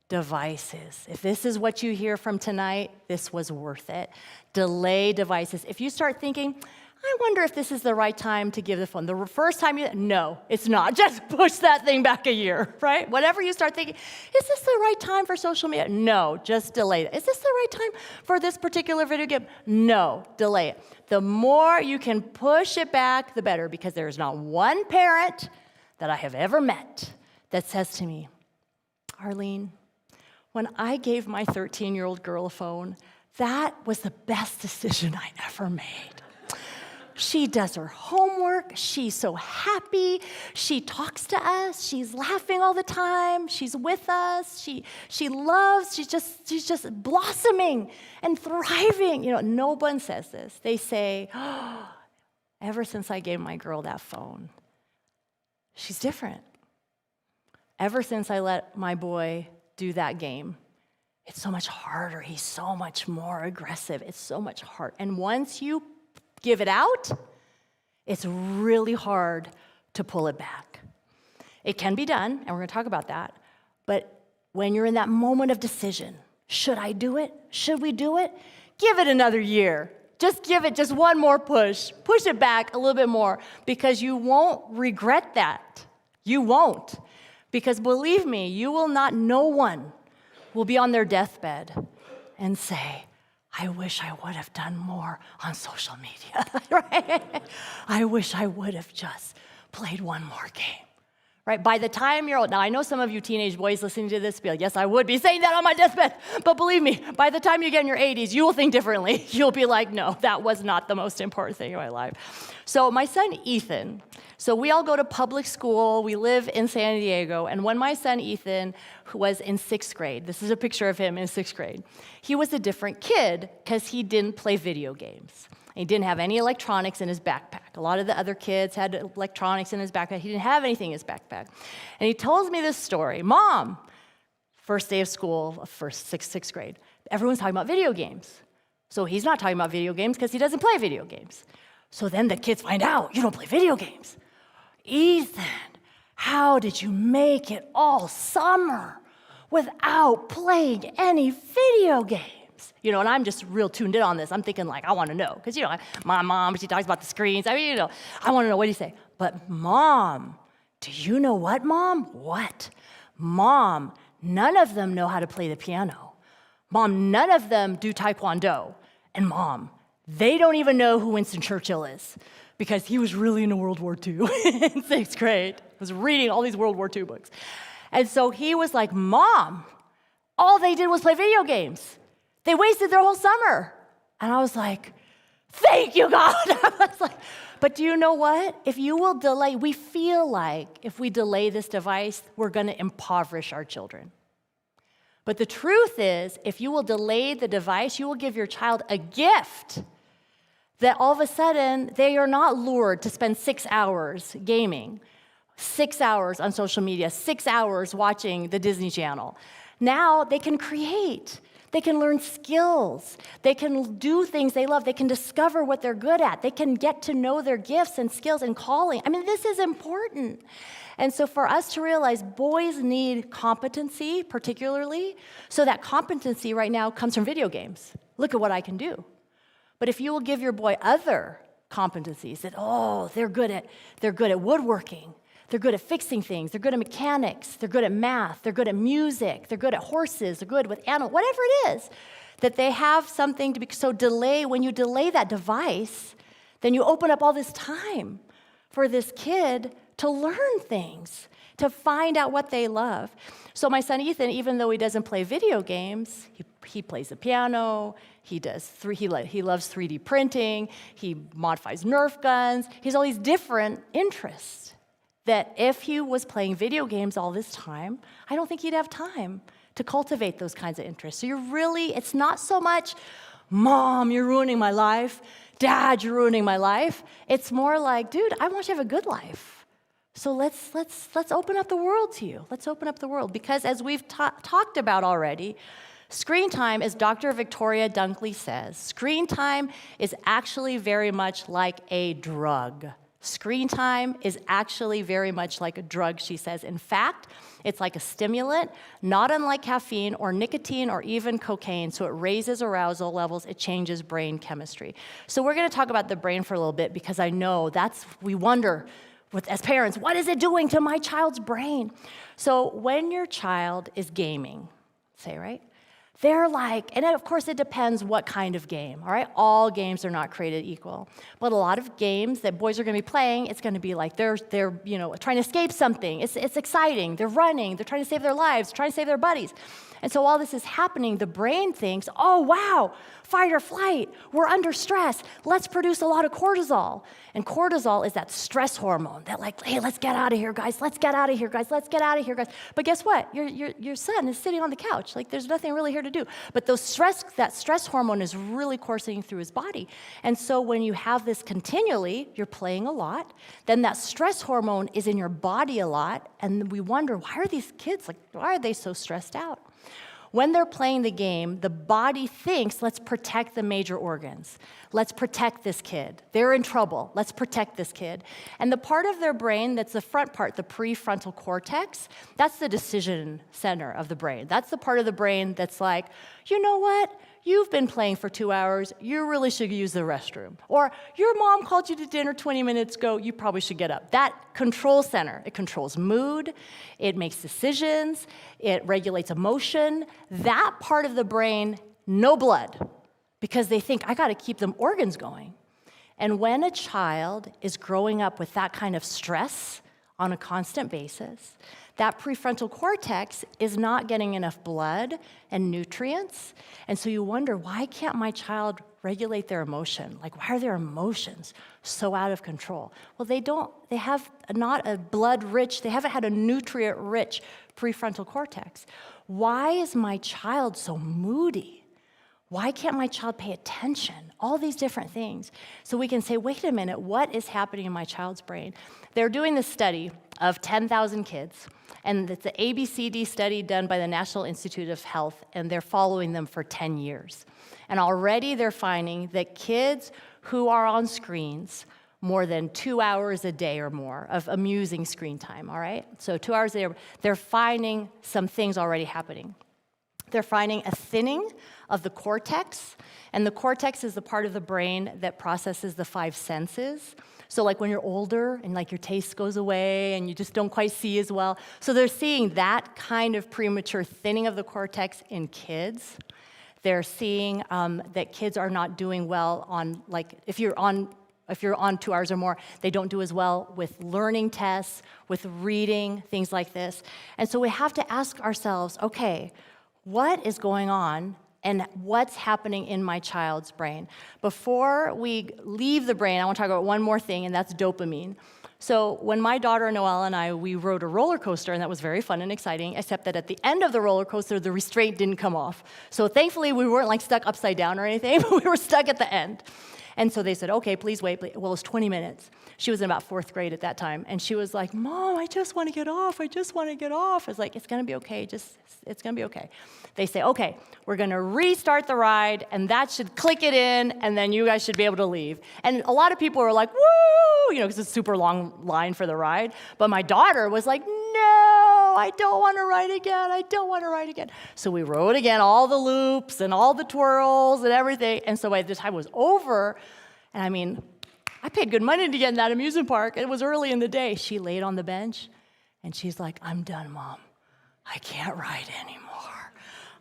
devices. If this is what you hear from tonight, this was worth it. Delay devices. If you start thinking, I wonder if this is the right time to give the phone. The first time no, it's not. Just push that thing back a year, right? Whatever you start thinking, is this the right time for social media? No, just delay it. Is this the right time for this particular video game? No, delay it. The more you can push it back, the better, because there is not one parent that I have ever met that says to me, Arlene, when I gave my 13-year-old girl a phone, that was the best decision I ever made. She does her homework. She's so happy. She talks to us. She's laughing all the time. She's with us. She loves. She's just blossoming and thriving. You know, no one says this. They say, oh, ever since I gave my girl that phone, she's different. Ever since I let my boy do that game, it's so much harder. He's so much more aggressive. It's so much harder. And once you give it out, it's really hard to pull it back. It can be done, and we're going to talk about that. But when you're in that moment of decision, should I do it? Should we do it? Give it another year. Just give it just one more push. Push it back a little bit more, because you won't regret that. You won't. Because believe me, no one will be on their deathbed and say, I wish I would have done more on social media, right? I wish I would have just played one more game, right? By the time you're old, now I know some of you teenage boys listening to this be like, yes, I would be saying that on my deathbed, but believe me, by the time you get in your 80s, you will think differently. You'll be like, no, that was not the most important thing in my life. So my son, Ethan, so we all go to public school. We live in San Diego. And when my son, Ethan, was in 6th grade, this is a picture of him in 6th grade, he was a different kid because he didn't play video games. He didn't have any electronics in his backpack. A lot of the other kids had electronics in his backpack. He didn't have anything in his backpack. And he tells me this story. Mom, first day of school, sixth grade, everyone's talking about video games. So he's not talking about video games because he doesn't play video games. So then the kids find out, you don't play video games. Ethan, how did you make it all summer without playing any video games? You know, and I'm just real tuned in on this. I'm thinking like, I want to know. Because, you know, my mom, she talks about the screens. I mean, you know, I want to know, what do you say? But Mom, do you know what, Mom? What? Mom, none of them know how to play the piano. Mom, none of them do Taekwondo. And Mom, they don't even know who Winston Churchill is, because he was really into World War II in 6th grade. He was reading all these World War II books. And so he was like, Mom, all they did was play video games. They wasted their whole summer. And I was like, thank you, God. I was like, but do you know what? If you will delay, we feel like if we delay this device, we're going to impoverish our children. But the truth is, if you will delay the device, you will give your child a gift that all of a sudden, they are not lured to spend 6 hours gaming, 6 hours on social media, 6 hours watching the Disney Channel. Now they can create. They can learn skills. They can do things they love. They can discover what they're good at. They can get to know their gifts and skills and calling. I mean, this is important. And so for us to realize boys need competency, particularly, so that competency right now comes from video games. Look at what I can do. But if you will give your boy other competencies that, they're good at woodworking, they're good at fixing things, they're good at mechanics, they're good at math, they're good at music, they're good at horses, they're good with animals, whatever it is, that they have something to be, so when you delay that device, then you open up all this time for this kid to learn things, to find out what they love. So my son Ethan, even though he doesn't play video games, he plays the piano, he loves 3D printing, he modifies Nerf guns, he has all these different interests. that if he was playing video games all this time, I don't think he'd have time to cultivate those kinds of interests. So it's not so much, Mom, you're ruining my life. Dad, you're ruining my life. It's more like, dude, I want you to have a good life. So let's open up the world to you. Let's open up the world. Because as we've talked about already, screen time, as Dr. Victoria Dunkley says, screen time is actually very much like a drug. Screen time is actually very much like a drug, she says. In fact, it's like a stimulant, not unlike caffeine or nicotine or even cocaine. So it raises arousal levels, it changes brain chemistry. So we're going to talk about the brain for a little bit because I know we wonder, as parents, what is it doing to my child's brain? So when your child is gaming, right? They're like, and of course it depends what kind of game, all right? All games are not created equal. But a lot of games that boys are gonna be playing, it's gonna be like they're trying to escape something. It's exciting, they're running, they're trying to save their lives, trying to save their buddies. And so while this is happening, the brain thinks, oh wow, fight or flight, we're under stress, let's produce a lot of cortisol. And cortisol is that stress hormone that like, hey, let's get out of here, guys, let's get out of here, guys, let's get out of here, guys. But guess what? Your son is sitting on the couch, like there's nothing really here to do. But that stress hormone is really coursing through his body. And so when you have this continually, you're playing a lot, then that stress hormone is in your body a lot, and we wonder, why are these kids, like, why are they so stressed out? When they're playing the game, the body thinks, let's protect the major organs. Let's protect this kid. They're in trouble. Let's protect this kid. And the part of their brain that's the front part, the prefrontal cortex, that's the decision center of the brain. That's the part of the brain that's like, you know what? You've been playing for 2 hours. You really should use the restroom. Or your mom called you to dinner 20 minutes ago. You probably should get up. That control center, it controls mood. It makes decisions. It regulates emotion. That part of the brain, no blood, because they think, I got to keep them organs going. And when a child is growing up with that kind of stress on a constant basis, that prefrontal cortex is not getting enough blood and nutrients. And so you wonder, why can't my child regulate their emotion? Like, why are their emotions so out of control? Well, they have not a blood-rich, they haven't had a nutrient-rich prefrontal cortex. Why is my child so moody? Why can't my child pay attention? All these different things. So we can say, wait a minute, what is happening in my child's brain? They're doing this study of 10,000 kids, and it's an ABCD study done by the National Institute of Health, and they're following them for 10 years. And already they're finding that kids who are on screens more than 2 hours a day or more of amusing screen time, all right? So 2 hours a day, they're finding some things already happening. They're finding a thinning of the cortex, and the cortex is the part of the brain that processes the 5 senses. So like when you're older and like your taste goes away and you just don't quite see as well. So they're seeing that kind of premature thinning of the cortex in kids. They're seeing that kids are not doing well on, like, if you're on 2 hours or more, they don't do as well with learning tests, with reading, things like this. And so we have to ask ourselves, okay, what is going on and what's happening in my child's brain? Before we leave the brain, I want to talk about one more thing, and that's dopamine. So when my daughter Noelle and I, we rode a roller coaster, and that was very fun and exciting, except that at the end of the roller coaster, the restraint didn't come off. So thankfully, we weren't like stuck upside down or anything, but we were stuck at the end. And so they said, okay, please wait. Well, it was 20 minutes. She was in about 4th grade at that time. And she was like, Mom, I just want to get off. I just want to get off. I was like, it's going to be okay. It's going to be okay. They say, okay, we're going to restart the ride, and that should click it in, and then you guys should be able to leave. And a lot of people were like, woo, because it's a super long line for the ride. But my daughter was like, no, I don't want to ride again. I don't want to ride again. So we rode again, all the loops and all the twirls and everything. And so by the time it was over, and I mean, I paid good money to get in that amusement park. It was early in the day. She laid on the bench, and she's like, I'm done, Mom. I can't ride anymore.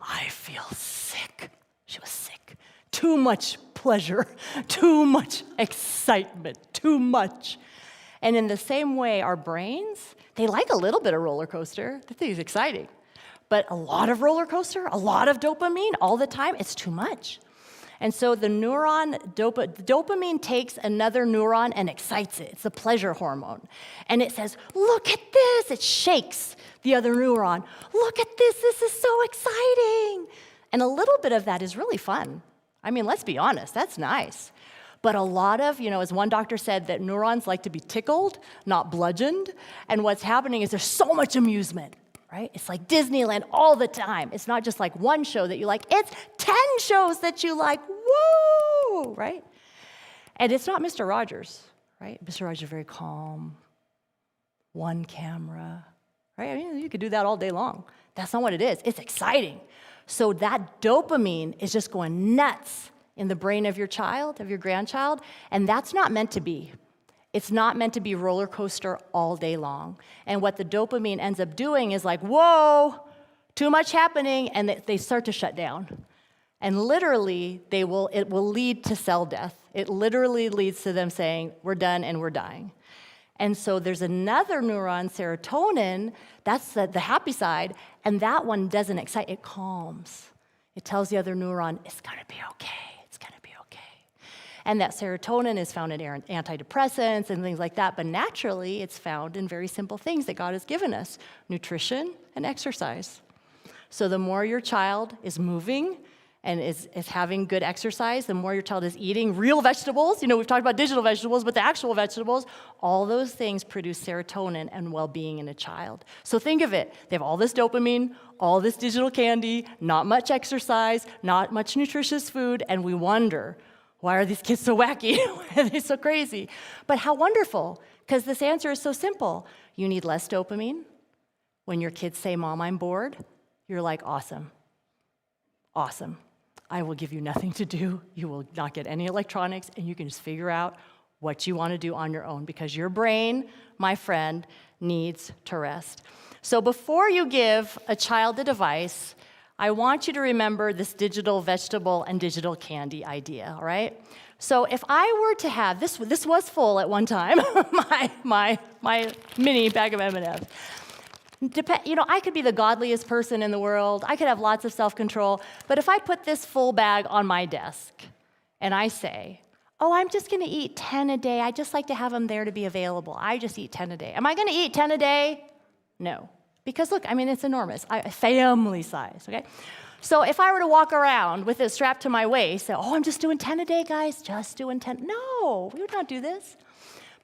I feel sick. She was sick. Too much pleasure, too much excitement, too much. And in the same way, our brains, they like a little bit of roller coaster. That thing's exciting. But a lot of roller coaster, a lot of dopamine all the time, it's too much. And so the dopamine takes another neuron and excites it. It's a pleasure hormone. And it says, look at this. It shakes the other neuron. Look at this. This is so exciting. And a little bit of that is really fun. I mean, let's be honest. That's nice. But a lot of, as one doctor said, that neurons like to be tickled, not bludgeoned. And what's happening is there's so much amusement. Right? It's like Disneyland all the time. It's not just like one show that you like. It's 10 shows that you like. Woo! Right? And it's not Mr. Rogers, right? Mr. Rogers is very calm. One camera, right? I mean, you could do that all day long. That's not what it is. It's exciting. So that dopamine is just going nuts in the brain of your child, of your grandchild, and that's not meant to be. It's not meant to be roller coaster all day long. And what the dopamine ends up doing is like, whoa, too much happening, and they start to shut down. And literally, it will lead to cell death. It literally leads to them saying, we're done and we're dying. And so there's another neuron, serotonin, that's the happy side, and that one doesn't excite, it calms. It tells the other neuron, it's gonna be okay. And that serotonin is found in antidepressants and things like that, but naturally it's found in very simple things that God has given us, nutrition and exercise. So the more your child is moving and is having good exercise, the more your child is eating real vegetables, we've talked about digital vegetables, but the actual vegetables, all those things produce serotonin and well-being in a child. So think of it, they have all this dopamine, all this digital candy, not much exercise, not much nutritious food, and we wonder, why are these kids so wacky? Why are they so crazy? But how wonderful, because this answer is so simple. You need less dopamine. When your kids say, Mom, I'm bored, you're like, awesome. Awesome. I will give you nothing to do. You will not get any electronics, and you can just figure out what you want to do on your own, because your brain, my friend, needs to rest. So before you give a child a device, I want you to remember this digital vegetable and digital candy idea, all right? So if I were to have, this was full at one time, my mini bag of M&Ms. I could be the godliest person in the world. I could have lots of self-control. But if I put this full bag on my desk and I say, oh, I'm just going to eat 10 a day. I just like to have them there to be available. I just eat 10 a day. Am I going to eat 10 a day? No. Because look, it's enormous, family size, okay? So if I were to walk around with it strapped to my waist, say, oh, I'm just doing 10 a day, guys, just doing 10. No, we would not do this.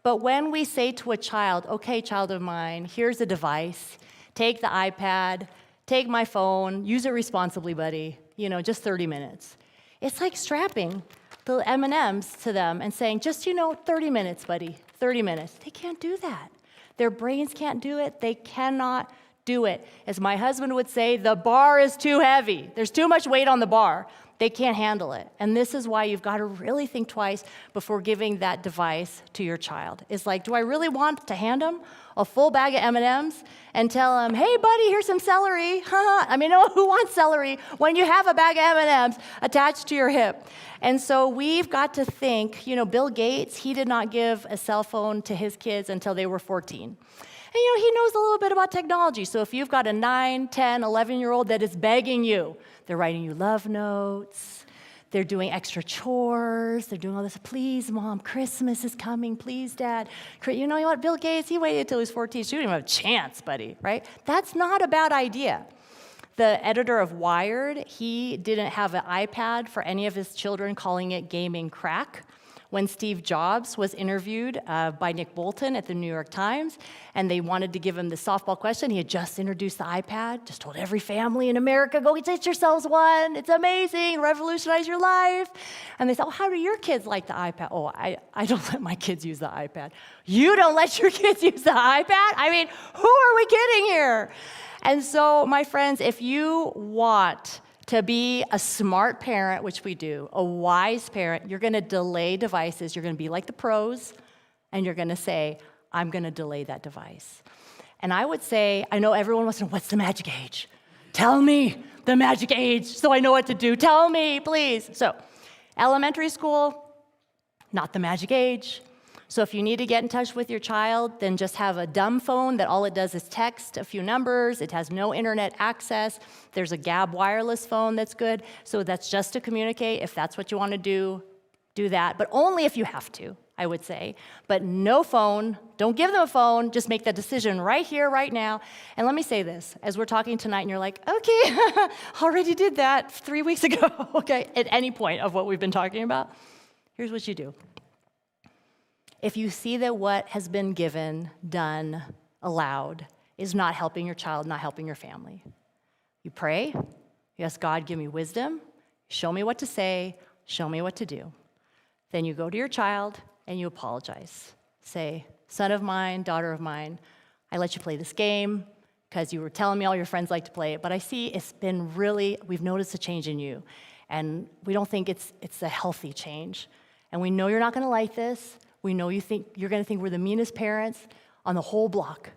But when we say to a child, okay, child of mine, here's a device, take the iPad, take my phone, use it responsibly, buddy, just 30 minutes. It's like strapping the M&Ms to them and saying, just, 30 minutes, buddy, 30 minutes. They can't do that. Their brains can't do it. They cannot do it. As my husband would say, the bar is too heavy. There's too much weight on the bar. They can't handle it. And this is why you've got to really think twice before giving that device to your child. It's like, do I really want to hand them a full bag of M&Ms and tell them, hey, buddy, here's some celery? Who wants celery when you have a bag of M&Ms attached to your hip? And so we've got to think, Bill Gates, he did not give a cell phone to his kids until they were 14. And he knows a little bit about technology. So if you've got a 9, 10, 11-year-old that is begging you, they're writing you love notes, they're doing extra chores, they're doing all this, please, Mom, Christmas is coming, please, Dad. You know what, Bill Gates, he waited until he was 14. So you didn't have a chance, buddy, right? That's not a bad idea. The editor of Wired, he didn't have an iPad for any of his children, calling it gaming crack. When Steve Jobs was interviewed by Nick Bolton at the New York Times, and they wanted to give him the softball question, he had just introduced the iPad, just told every family in America, go get yourselves one. It's amazing, revolutionize your life. And they said, oh, how do your kids like the iPad? Oh, I don't let my kids use the iPad. You don't let your kids use the iPad? Who are we kidding here? And so, my friends, if you want to be a smart parent, which we do, a wise parent, you're going to delay devices. You're going to be like the pros, and you're going to say, I'm going to delay that device. And I would say, I know everyone wants to know, what's the magic age? Tell me the magic age so I know what to do. Tell me, please. So, elementary school, not the magic age. So if you need to get in touch with your child, then just have a dumb phone that all it does is text a few numbers. It has no internet access. There's a Gab wireless phone that's good. So that's just to communicate. If that's what you want to do that. But only if you have to, I would say. But no phone. Don't give them a phone. Just make that decision right here, right now. And let me say this. As we're talking tonight and you're like, okay, already did that 3 weeks ago. Okay, at any point of what we've been talking about, here's what you do. If you see that what has been given, done, allowed, is not helping your child, not helping your family, you pray, you ask God, give me wisdom, show me what to say, show me what to do. Then you go to your child and you apologize. Say, son of mine, daughter of mine, I let you play this game because you were telling me all your friends like to play it, but I see it's been really, we've noticed a change in you, and we don't think it's a healthy change. And we know you're not going to like this. We know you're going to think we're the meanest parents on the whole block.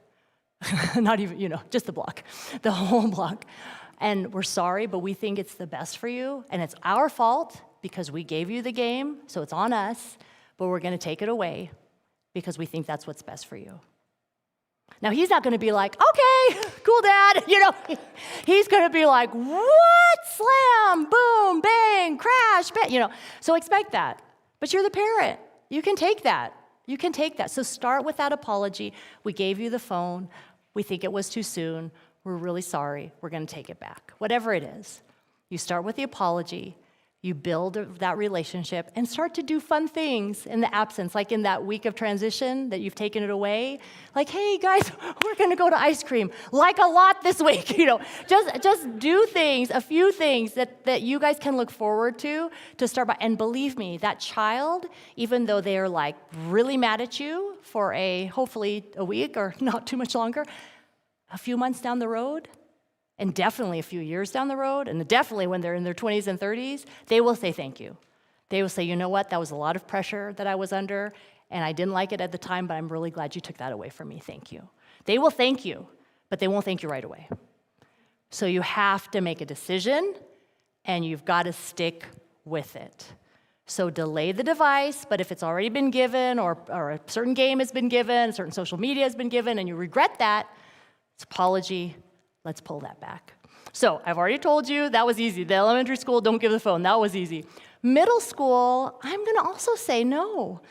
Not even, just the block, the whole block. And we're sorry, but we think it's the best for you. And it's our fault because we gave you the game, so it's on us, but we're going to take it away because we think that's what's best for you. Now, he's not going to be like, okay, cool, Dad. He's going to be like, what? Slam, boom, bang, crash, bang. So expect that. But you're the parent. You can take that. You can take that. So start with that apology. We gave you the phone. We think it was too soon. We're really sorry. We're going to take it back. Whatever it is. You start with the apology. You build that relationship and start to do fun things in the absence, like in that week of transition that you've taken it away. Like, hey, guys, we're going to go to ice cream, like a lot this week. Just do things, a few things that you guys can look forward to start by. And believe me, that child, even though they are like really mad at you for hopefully a week or not too much longer, a few months down the road, and definitely a few years down the road, and definitely when they're in their 20s and 30s, they will say thank you. They will say, you know what, that was a lot of pressure that I was under, and I didn't like it at the time, but I'm really glad you took that away from me. Thank you. They will thank you, but they won't thank you right away. So you have to make a decision, and you've got to stick with it. So delay the device, but if it's already been given, or a certain game has been given, certain social media has been given, and you regret that, it's apology. Let's pull that back. So I've already told you that was easy. The elementary school, don't give the phone. That was easy. Middle school, I'm going to also say no.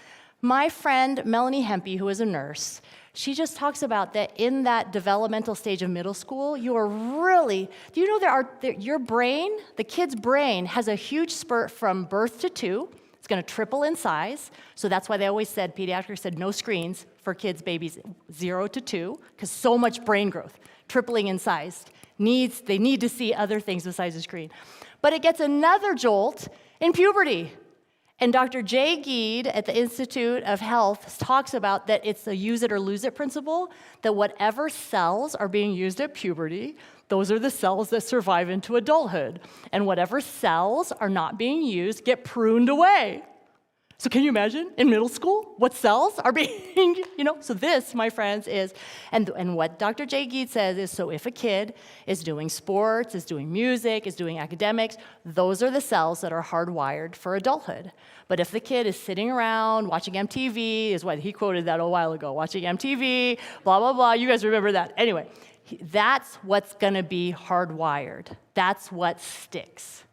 My friend Melanie Hempy, who is a nurse, she just talks about that in that developmental stage of middle school, you are really, do you know your brain, the kid's brain, has a huge spurt from birth to 2. It's going to triple in size. So that's why they always said, pediatrics said no screens for kids, babies 0 to 2, because so much brain growth. Tripling in size. They need to see other things besides the screen. But it gets another jolt in puberty. And Dr. Jay Geed at the Institute of Health talks about that it's a use it or lose it principle, that whatever cells are being used at puberty, those are the cells that survive into adulthood. And whatever cells are not being used get pruned away. So can you imagine in middle school what cells are being, So this, my friends, is, and what Dr. Jay Geed says is, so if a kid is doing sports, is doing music, is doing academics, those are the cells that are hardwired for adulthood. But if the kid is sitting around watching MTV, is what he quoted that a while ago, watching MTV, blah, blah, blah, you guys remember that. Anyway, that's what's gonna be hardwired. That's what sticks.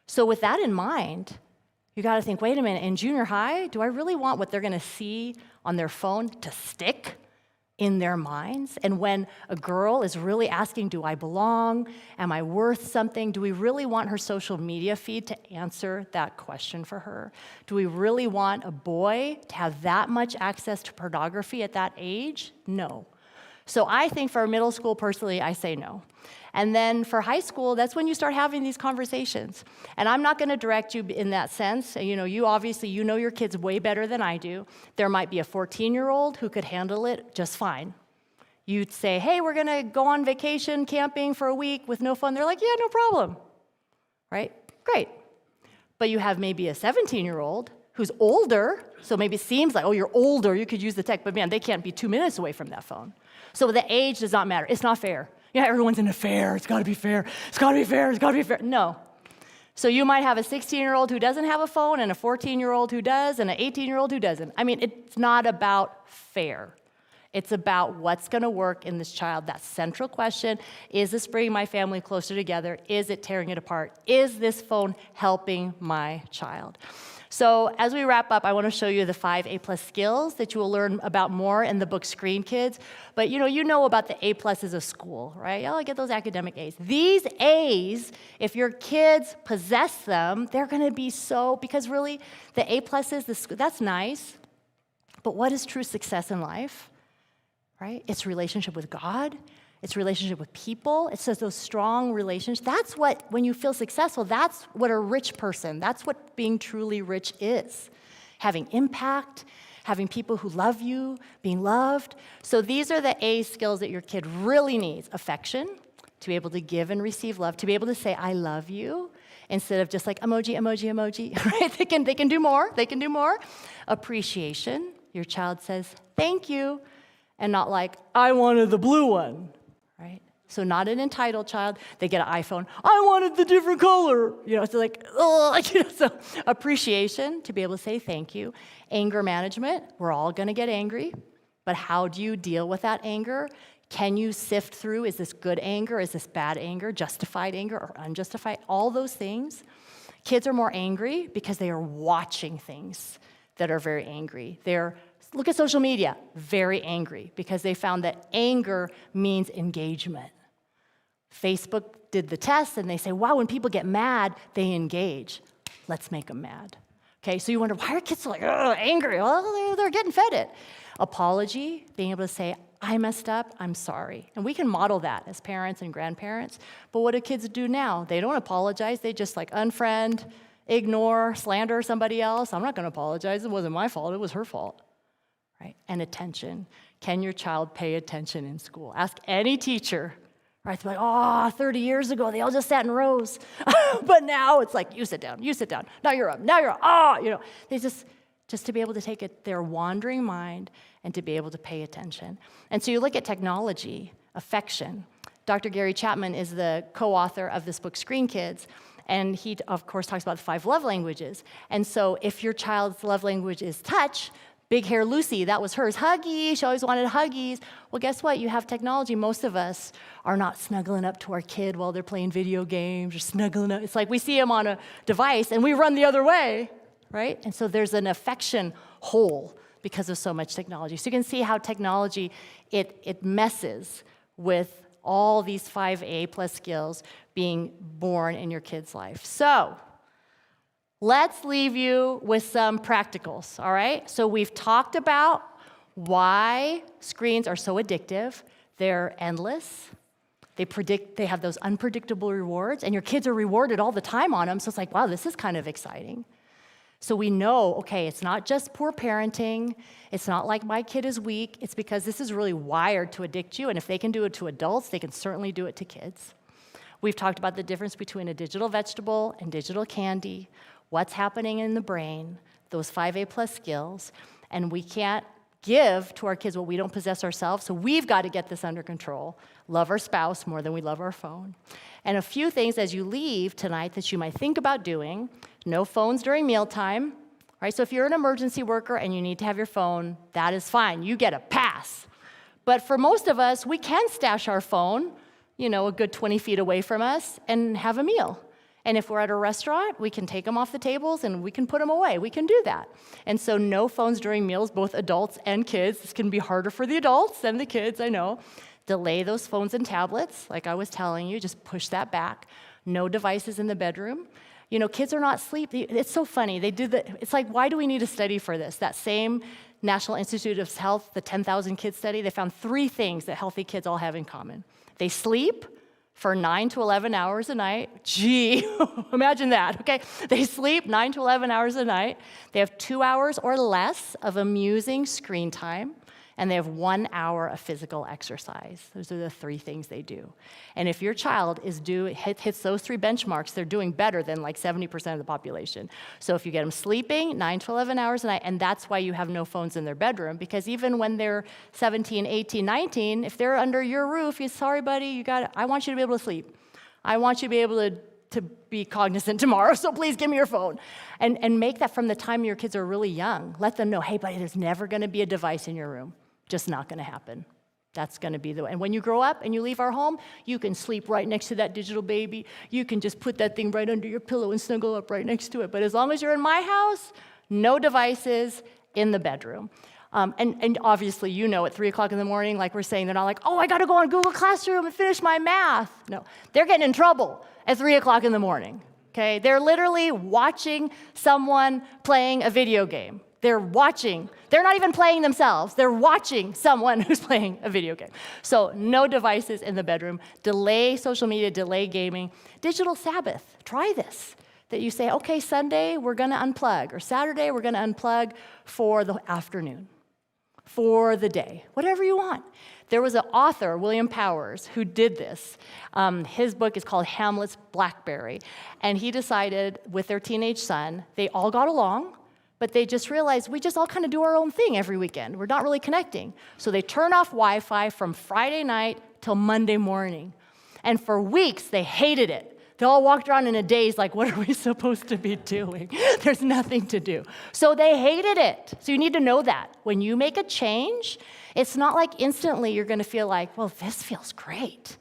So with that in mind, you got to think, wait a minute, in junior high, do I really want what they're going to see on their phone to stick in their minds? And when a girl is really asking, do I belong? Am I worth something? Do we really want her social media feed to answer that question for her? Do we really want a boy to have that much access to pornography at that age? No. So I think for middle school, personally, I say no. And then for high school, that's when you start having these conversations. And I'm not going to direct you in that sense. You obviously, know your kids way better than I do. There might be a 14-year-old who could handle it just fine. You'd say, hey, we're going to go on vacation, camping for a week with no phone. They're like, yeah, no problem. Right? Great. But you have maybe a 17-year-old who's older, so maybe it seems like, oh, you're older, you could use the tech, but man, they can't be 2 minutes away from that phone. So the age does not matter. It's not fair. Everyone's in a fair. It's got to be fair. It's got to be fair. It's got to be fair. No. So you might have a 16-year-old who doesn't have a phone and a 14-year-old who does and an 18-year-old who doesn't. I mean, it's not about fair. It's about what's going to work in this child. That central question, is this bringing my family closer together? Is it tearing it apart? Is this phone helping my child? So as we wrap up, I want to show you the 5 A+ skills that you will learn about more in the book Screen Kids. But you know about the A+ of school, right? Oh, I get those academic A's. These A's, if your kids possess them, they're going to be so, because really the A+, that's nice. But what is true success in life? Right? It's relationship with God. It's relationship with people. It's just those strong relationships. That's what, when you feel successful, that's what a rich person, that's what being truly rich is. Having impact, having people who love you, being loved. So these are the A skills that your kid really needs. Affection, to be able to give and receive love, to be able to say, I love you, instead of just like emoji, emoji, emoji, right? They can do more, they can do more. Appreciation, your child says, thank you, and not like, I wanted the blue one, right? So not an entitled child. They get an iPhone. I wanted the different color. It's like, oh, so appreciation, to be able to say thank you. Anger management, we're all going to get angry, but how do you deal with that anger? Can you sift through, is this good anger? Is this bad anger? Justified anger or unjustified? All those things. Kids are more angry because they are watching things that are very angry. Look at social media, very angry, because they found that anger means engagement. Facebook did the test, and they say, wow, when people get mad, they engage. Let's make them mad. Okay, so you wonder, why are kids so like, angry? Well, they're getting fed it. Apology, being able to say, I messed up, I'm sorry. And we can model that as parents and grandparents, but what do kids do now? They don't apologize, they just like unfriend, ignore, slander somebody else. I'm not gonna apologize, it wasn't my fault, it was her fault. Right? And attention. Can your child pay attention in school? Ask any teacher. Right? They're like, 30 years ago, they all just sat in rows. But now it's like, you sit down. Now you're up, They just to be able to take their wandering mind and to be able to pay attention. And so you look at technology, affection. Dr. Gary Chapman is the co-author of this book, Screen Kids. And he, of course, talks about the 5 love languages. And so if your child's love language is touch, Big Hair Lucy, that was hers. Huggies, she always wanted huggies. Well, guess what? You have technology. Most of us are not snuggling up to our kid while they're playing video games or snuggling up. It's like we see them on a device and we run the other way, right? And so there's an affection hole because of so much technology. So you can see how technology, it messes with all these 5 A+ skills being born in your kid's life. So let's leave you with some practicals, all right? So we've talked about why screens are so addictive. They're endless. They have those unpredictable rewards, and your kids are rewarded all the time on them, so it's like, wow, this is kind of exciting. So we know, okay, it's not just poor parenting. It's not like my kid is weak. It's because this is really wired to addict you, and if they can do it to adults, they can certainly do it to kids. We've talked about the difference between a digital vegetable and digital candy, what's happening in the brain, those 5 A+ skills, and we can't give to our kids what we don't possess ourselves, so we've got to get this under control. Love our spouse more than we love our phone. And a few things as you leave tonight that you might think about doing. No phones during mealtime, right? So if you're an emergency worker and you need to have your phone, that is fine. You get a pass. But for most of us, we can stash our phone, a good 20 feet away from us and have a meal. And if we're at a restaurant, we can take them off the tables and we can put them away. We can do that. And so no phones during meals, both adults and kids. This can be harder for the adults than the kids, I know. Delay those phones and tablets, like I was telling you, just push that back. No devices in the bedroom. Kids are not asleep. It's so funny. It's like, why do we need a study for this? That same National Institute of Health, the 10,000 kids study, they found 3 things that healthy kids all have in common. They sleep for 9 to 11 hours a night. Gee, imagine that, okay? They sleep 9 to 11 hours a night. They have 2 hours or less of amusing screen time, and they have 1 hour of physical exercise. Those are the 3 things they do. And if your child hits those 3 benchmarks, they're doing better than like 70% of the population. So if you get them sleeping 9 to 11 hours a night, and that's why you have no phones in their bedroom, because even when they're 17, 18, 19, if they're under your roof, sorry, buddy, I want you to be able to sleep. I want you to be able to to be cognizant tomorrow, so please give me your phone. And make that from the time your kids are really young. Let them know, hey, buddy, there's never going to be a device in your room. Just not going to happen. That's going to be the way. And when you grow up and you leave our home, you can sleep right next to that digital baby. You can just put that thing right under your pillow and snuggle up right next to it. But as long as you're in my house, no devices in the bedroom. And obviously, you know, at 3 o'clock in the morning, like we're saying, they're not like, oh, I got to go on Google Classroom and finish my math. No, they're getting in trouble at 3 o'clock in the morning, okay? They're literally watching someone playing a video game. They're watching. They're not even playing themselves. They're watching someone who's playing a video game. So no devices in the bedroom. Delay social media, delay gaming. Digital Sabbath. Try this. That you say, okay, Sunday, we're going to unplug. Or Saturday, we're going to unplug for the afternoon, for the day, whatever you want. There was an author, William Powers, who did this. His book is called Hamlet's Blackberry. And he decided with their teenage son, they all got along, but they just realized we just all kind of do our own thing every weekend. We're not really connecting. So they turned off Wi-Fi from Friday night till Monday morning. And for weeks, they hated it. They all walked around in a daze like, what are we supposed to be doing? There's nothing to do. So they hated it. So you need to know that. When you make a change, it's not like instantly you're going to feel like, well, this feels great.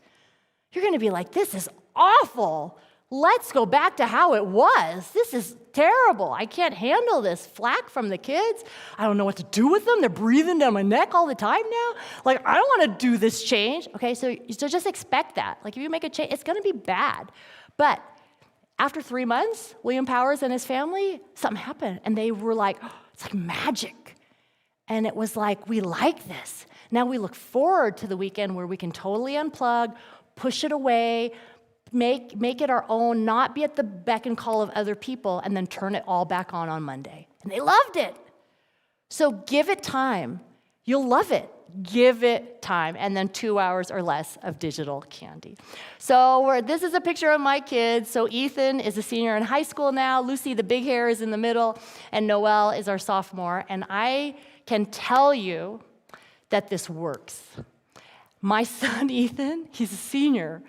You're going to be like, this is awful. Let's go back to how it was. This is terrible. I can't handle this flack from the kids. I don't know what to do with them. They're breathing down my neck all the time now. Like, I don't want to do this change. Okay, so just expect that. Like, if you make a change, it's going to be bad. But after 3 months, William Powers and his family, something happened. And they were like, oh, it's like magic. And it was like, we like this. Now we look forward to the weekend where we can totally unplug, push it away, make it our own, not be at the beck and call of other people, and then turn it all back on Monday. And they loved it. So give it time. You'll love it. Give it time, and then 2 hours or less of digital candy. So this is a picture of my kids. So Ethan is a senior in high school now. Lucy, the big hair, is in the middle, and Noelle is our sophomore. And I can tell you that this works. My son, Ethan, he's a senior,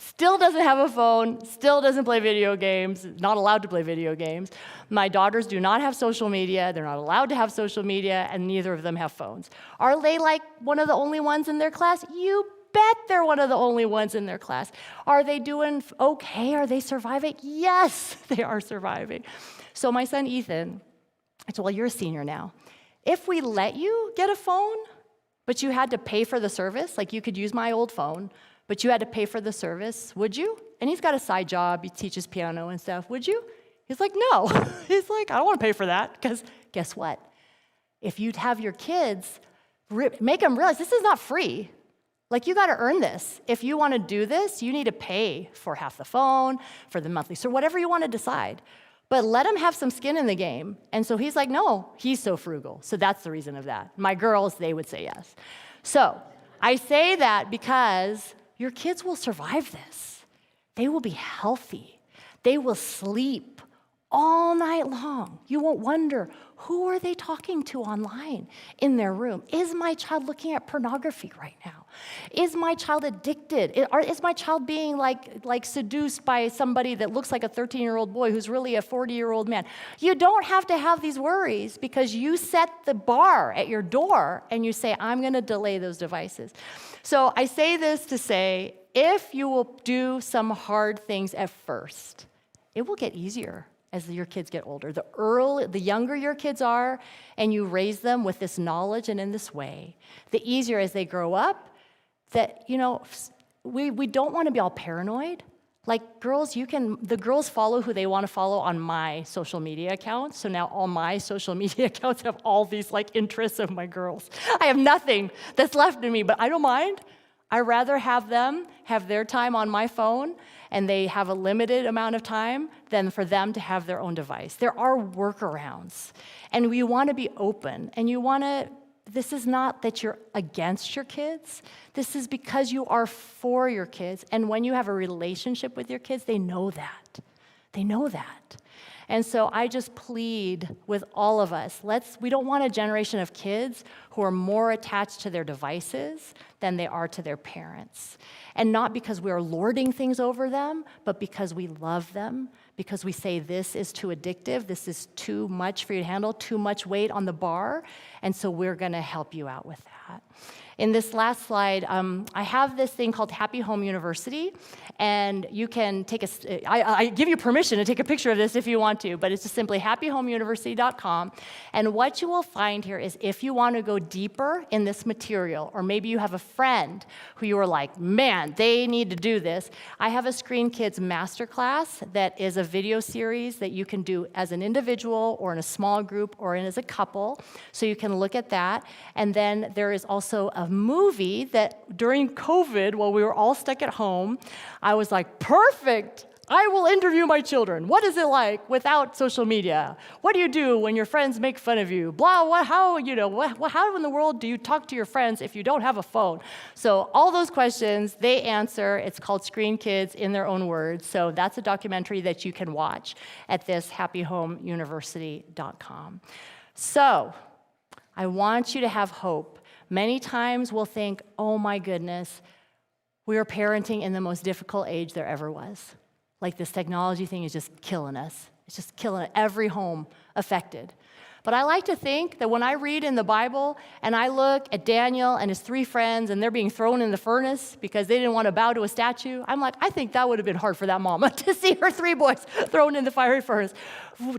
still doesn't have a phone, still doesn't play video games, not allowed to play video games. My daughters do not have social media. They're not allowed to have social media, and neither of them have phones. Are they like one of the only ones in their class? You bet they're one of the only ones in their class. Are they doing okay? Are they surviving? Yes, they are surviving. So my son, Ethan, I said, well, you're a senior now. If we let you get a phone, but you had to pay for the service, like you could use my old phone, but you had to pay for the service, would you? And he's got a side job. He teaches piano and stuff. Would you? He's like, no. He's like, I don't want to pay for that. Because guess what? If you'd have your kids, make them realize this is not free. Like, you got to earn this. If you want to do this, you need to pay for half the phone, for the monthly, so whatever you want to decide. But let him have some skin in the game. And so he's like, no, he's so frugal. So that's the reason of that. My girls, they would say yes. So I say that because your kids will survive this. They will be healthy. They will sleep all night long. You won't wonder, who are they talking to online in their room? Is my child looking at pornography right now? Is my child addicted? Is my child being like seduced by somebody that looks like a 13-year-old boy who's really a 40-year-old man? You don't have to have these worries because you set the bar at your door and you say, I'm going to delay those devices. So I say this to say, if you will do some hard things at first, it will get easier as your kids get older. The younger your kids are, and you raise them with this knowledge and in this way, the easier as they grow up, that, we don't want to be all paranoid. Like, girls, the girls follow who they want to follow on my social media accounts. So now all my social media accounts have all these interests of my girls. I have nothing that's left in me, but I don't mind. I rather have them have their time on my phone, and they have a limited amount of time, than for them to have their own device. There are workarounds, and we want to be open, and this is not that you're against your kids. This is because you are for your kids, and when you have a relationship with your kids, they know that. They know that. And so I just plead with all of us, we don't want a generation of kids who are more attached to their devices than they are to their parents. And not because we are lording things over them, but because we love them, because we say this is too addictive, this is too much for you to handle, too much weight on the bar, and so we're gonna help you out with that. In this last slide, I have this thing called Happy Home University, and you can I give you permission to take a picture of this if you want to, but it's just simply happyhomeuniversity.com. And what you will find here is if you want to go deeper in this material, or maybe you have a friend who you are like, man, they need to do this, I have a Screen Kids Masterclass that is a video series that you can do as an individual or in a small group or as a couple, so you can look at that. And then there is also a movie that during COVID, while we were all stuck at home, I was like, perfect, I will interview my children. What is it like without social media? What do you do when your friends make fun of you? How in the world do you talk to your friends if you don't have a phone? So all those questions, they answer. It's called Screen Kids in their own words. So that's a documentary that you can watch at this happyhomeuniversity.com. So I want you to have hope. Many times we'll think, oh my goodness, we are parenting in the most difficult age there ever was. Like this technology thing is just killing us. It's just killing every home affected. But I like to think that when I read in the Bible and I look at Daniel and his 3 friends and they're being thrown in the furnace because they didn't want to bow to a statue, I'm like, I think that would have been hard for that mama to see her 3 boys thrown in the fiery furnace.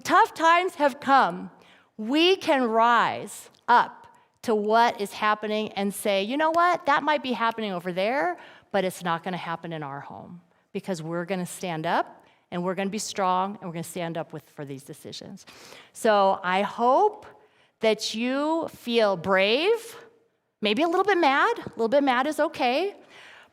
Tough times have come. We can rise up to what is happening and say, you know what, that might be happening over there, but it's not going to happen in our home, because we're going to stand up and we're going to be strong and we're going to stand up for these decisions. So I hope that you feel brave, maybe a little bit mad. A little bit mad is okay,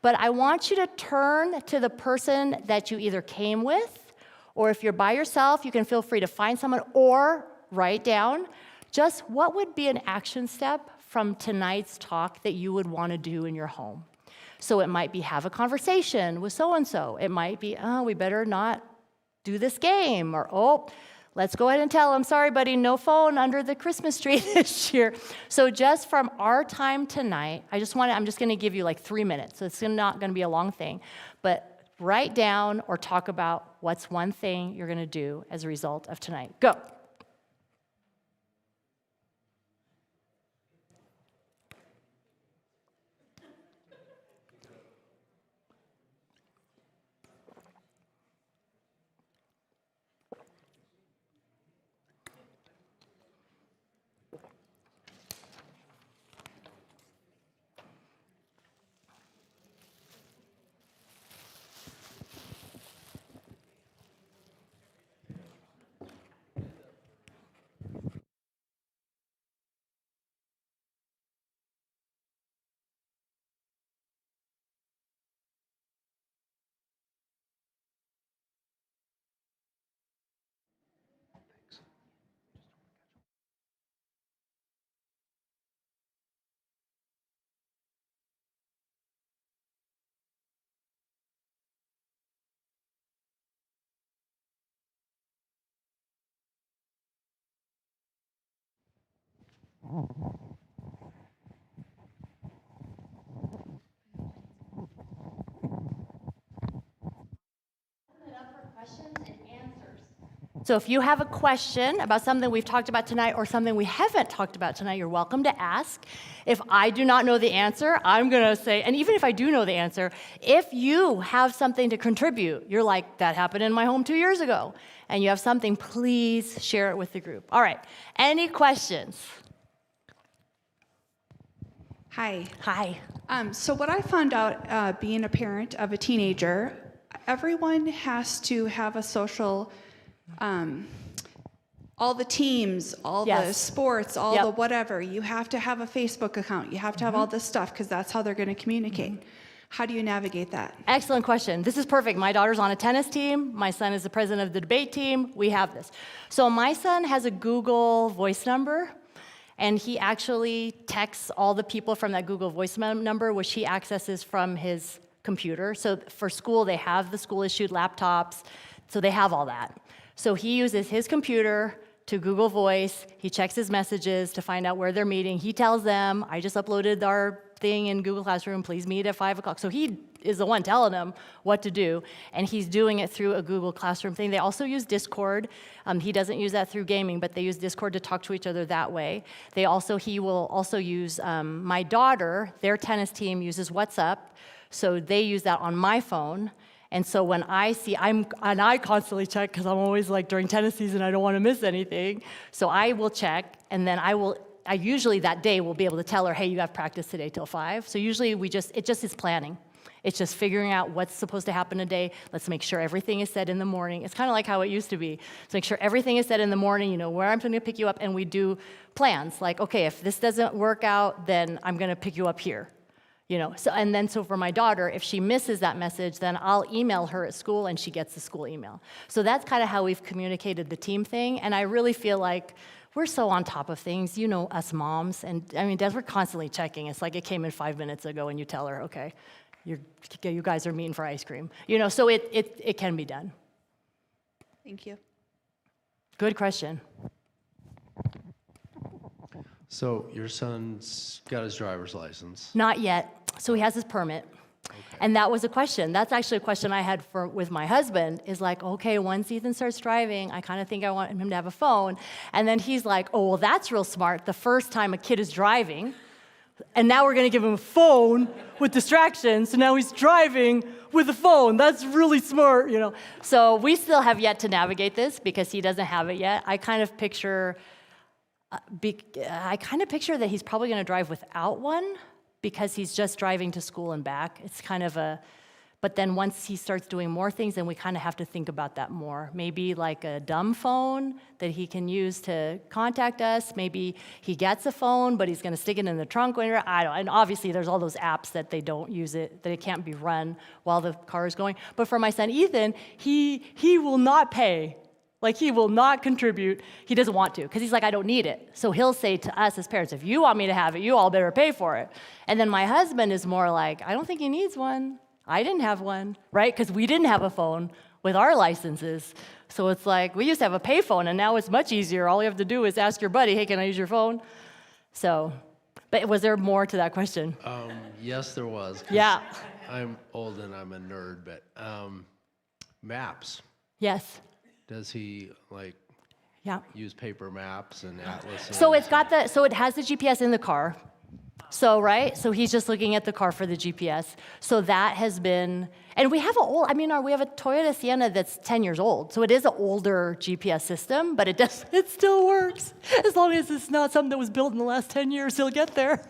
but I want you to turn to the person that you either came with, or if you're by yourself, you can feel free to find someone or write down just what would be an action step from tonight's talk that you would want to do in your home. So it might be have a conversation with so-and-so. It might be, oh, we better not do this game. Or, oh, let's go ahead and tell them, sorry, buddy, no phone under the Christmas tree this year. So just from our time tonight, I'm just going to give you like 3 minutes. So it's not going to be a long thing. But write down or talk about what's one thing you're going to do as a result of tonight. Go. So if you have a question about something we've talked about tonight or something we haven't talked about tonight, you're welcome to ask. If I do not know the answer, I'm going to say, and even if I do know the answer, if you have something to contribute, you're like, that happened in my home 2 years ago, and you have something, please share it with the group. All right, any questions? Hi. Hi. So what I found out being a parent of a teenager, everyone has to have a social, all the teams, all the Yes. sports, all Yep. the whatever. You have to have a Facebook account. You have to have all this stuff because that's how they're going to communicate. How do you navigate that? Excellent question. This is perfect. My daughter's on a tennis team. My son is the president of the debate team. We have this. So my son has a Google Voice number, and he actually texts all the people from that Google Voice number, which he accesses from his computer. So for school, they have the school-issued laptops, so they have all that. So he uses his computer to Google Voice. He checks his messages to find out where they're meeting. He tells them, I just uploaded our thing in Google Classroom, please meet at 5 o'clock. So he is the one telling them what to do, and he's doing it through a Google Classroom thing. They also use Discord. He doesn't use that through gaming, but they use Discord to talk to each other that way. He will also use, my daughter, their tennis team uses WhatsApp, so they use that on my phone. And so when I see, I constantly check because I'm always like during tennis season, I don't want to miss anything. So I will check, and then I usually that day will be able to tell her, hey, you have practice today till 5. So usually it just is planning. It's just figuring out what's supposed to happen today. Let's make sure everything is said in the morning. It's kind of like how it used to be. Let's make sure everything is said in the morning, you know, where I'm going to pick you up, and we do plans. Like, okay, if this doesn't work out, then I'm going to pick you up here. You know, so for my daughter, if she misses that message, then I'll email her at school and she gets the school email. So that's kind of how we've communicated the team thing. And I really feel like we're so on top of things, you know, us moms. And I mean, we're constantly checking. It's like it came in 5 minutes ago and you tell her, okay, you guys are meeting for ice cream. You know, so it can be done. Thank you. Good question. So your son's got his driver's license. Not yet. So he has his permit. Okay. And that was a question. That's actually a question I had with my husband, is like, okay, once Ethan starts driving, I kind of think I want him to have a phone. And then he's like, oh, well, that's real smart. The first time a kid is driving, and now we're going to give him a phone with distractions, so now he's driving with a phone. That's really smart, you know. So we still have yet to navigate this because he doesn't have it yet. I kind of picture that he's probably going to drive without one because he's just driving to school and back. It's kind of but then once he starts doing more things, then we kind of have to think about that more. Maybe like a dumb phone that he can use to contact us. Maybe he gets a phone, but he's going to stick it in the trunk. And obviously there's all those apps that they don't use it, that it can't be run while the car is going. But for my son Ethan, he will not pay. Like, he will not contribute. He doesn't want to, because he's like, I don't need it. So he'll say to us as parents, if you want me to have it, you all better pay for it. And then my husband is more like, I don't think he needs one. I didn't have one, right? Because we didn't have a phone with our licenses. So it's like, we used to have a pay phone, and now it's much easier. All you have to do is ask your buddy, hey, can I use your phone? So, but was there more to that question? Yes, there was. Yeah. I'm old and I'm a nerd, but maps. Yes. Does he use paper maps and atlases? So it has the GPS in the car. So, right? So he's just looking at the car for the GPS. So that has been, and we have we have a Toyota Sienna that's 10 years old. So it is an older GPS system, but it still works. As long as it's not something that was built in the last 10 years, he'll get there.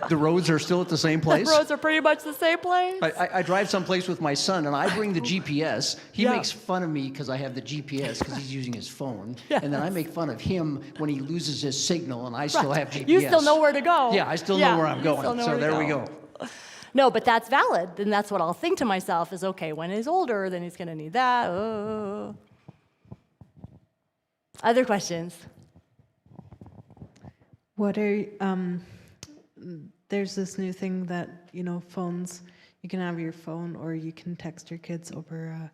The roads are still at the same place? The roads are pretty much the same place. I drive someplace with my son, and I bring the GPS. He makes fun of me because I have the GPS because he's using his phone. Yes. And then I make fun of him when he loses his signal, and I still have GPS. You still know where to go. Yeah, I still know where I'm going. So there we go. No, but that's valid. And that's what I'll think to myself is, okay, when he's older, then he's going to need that. Oh. Other questions? What are there's this new thing that, you know, phones, you can have your phone or you can text your kids over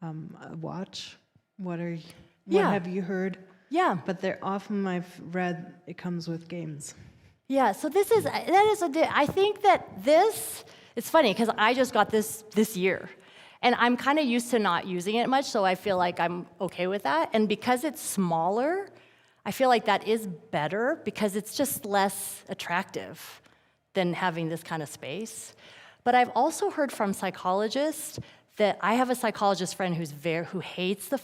a watch. What have you heard? Yeah. But often I've read it comes with games. Yeah, so I think that it's funny because I just got this year. And I'm kind of used to not using it much, so I feel like I'm okay with that. And because it's smaller, I feel like that is better because it's just less attractive than having this kind of space. But I've also heard from psychologists that I have a psychologist friend who hates the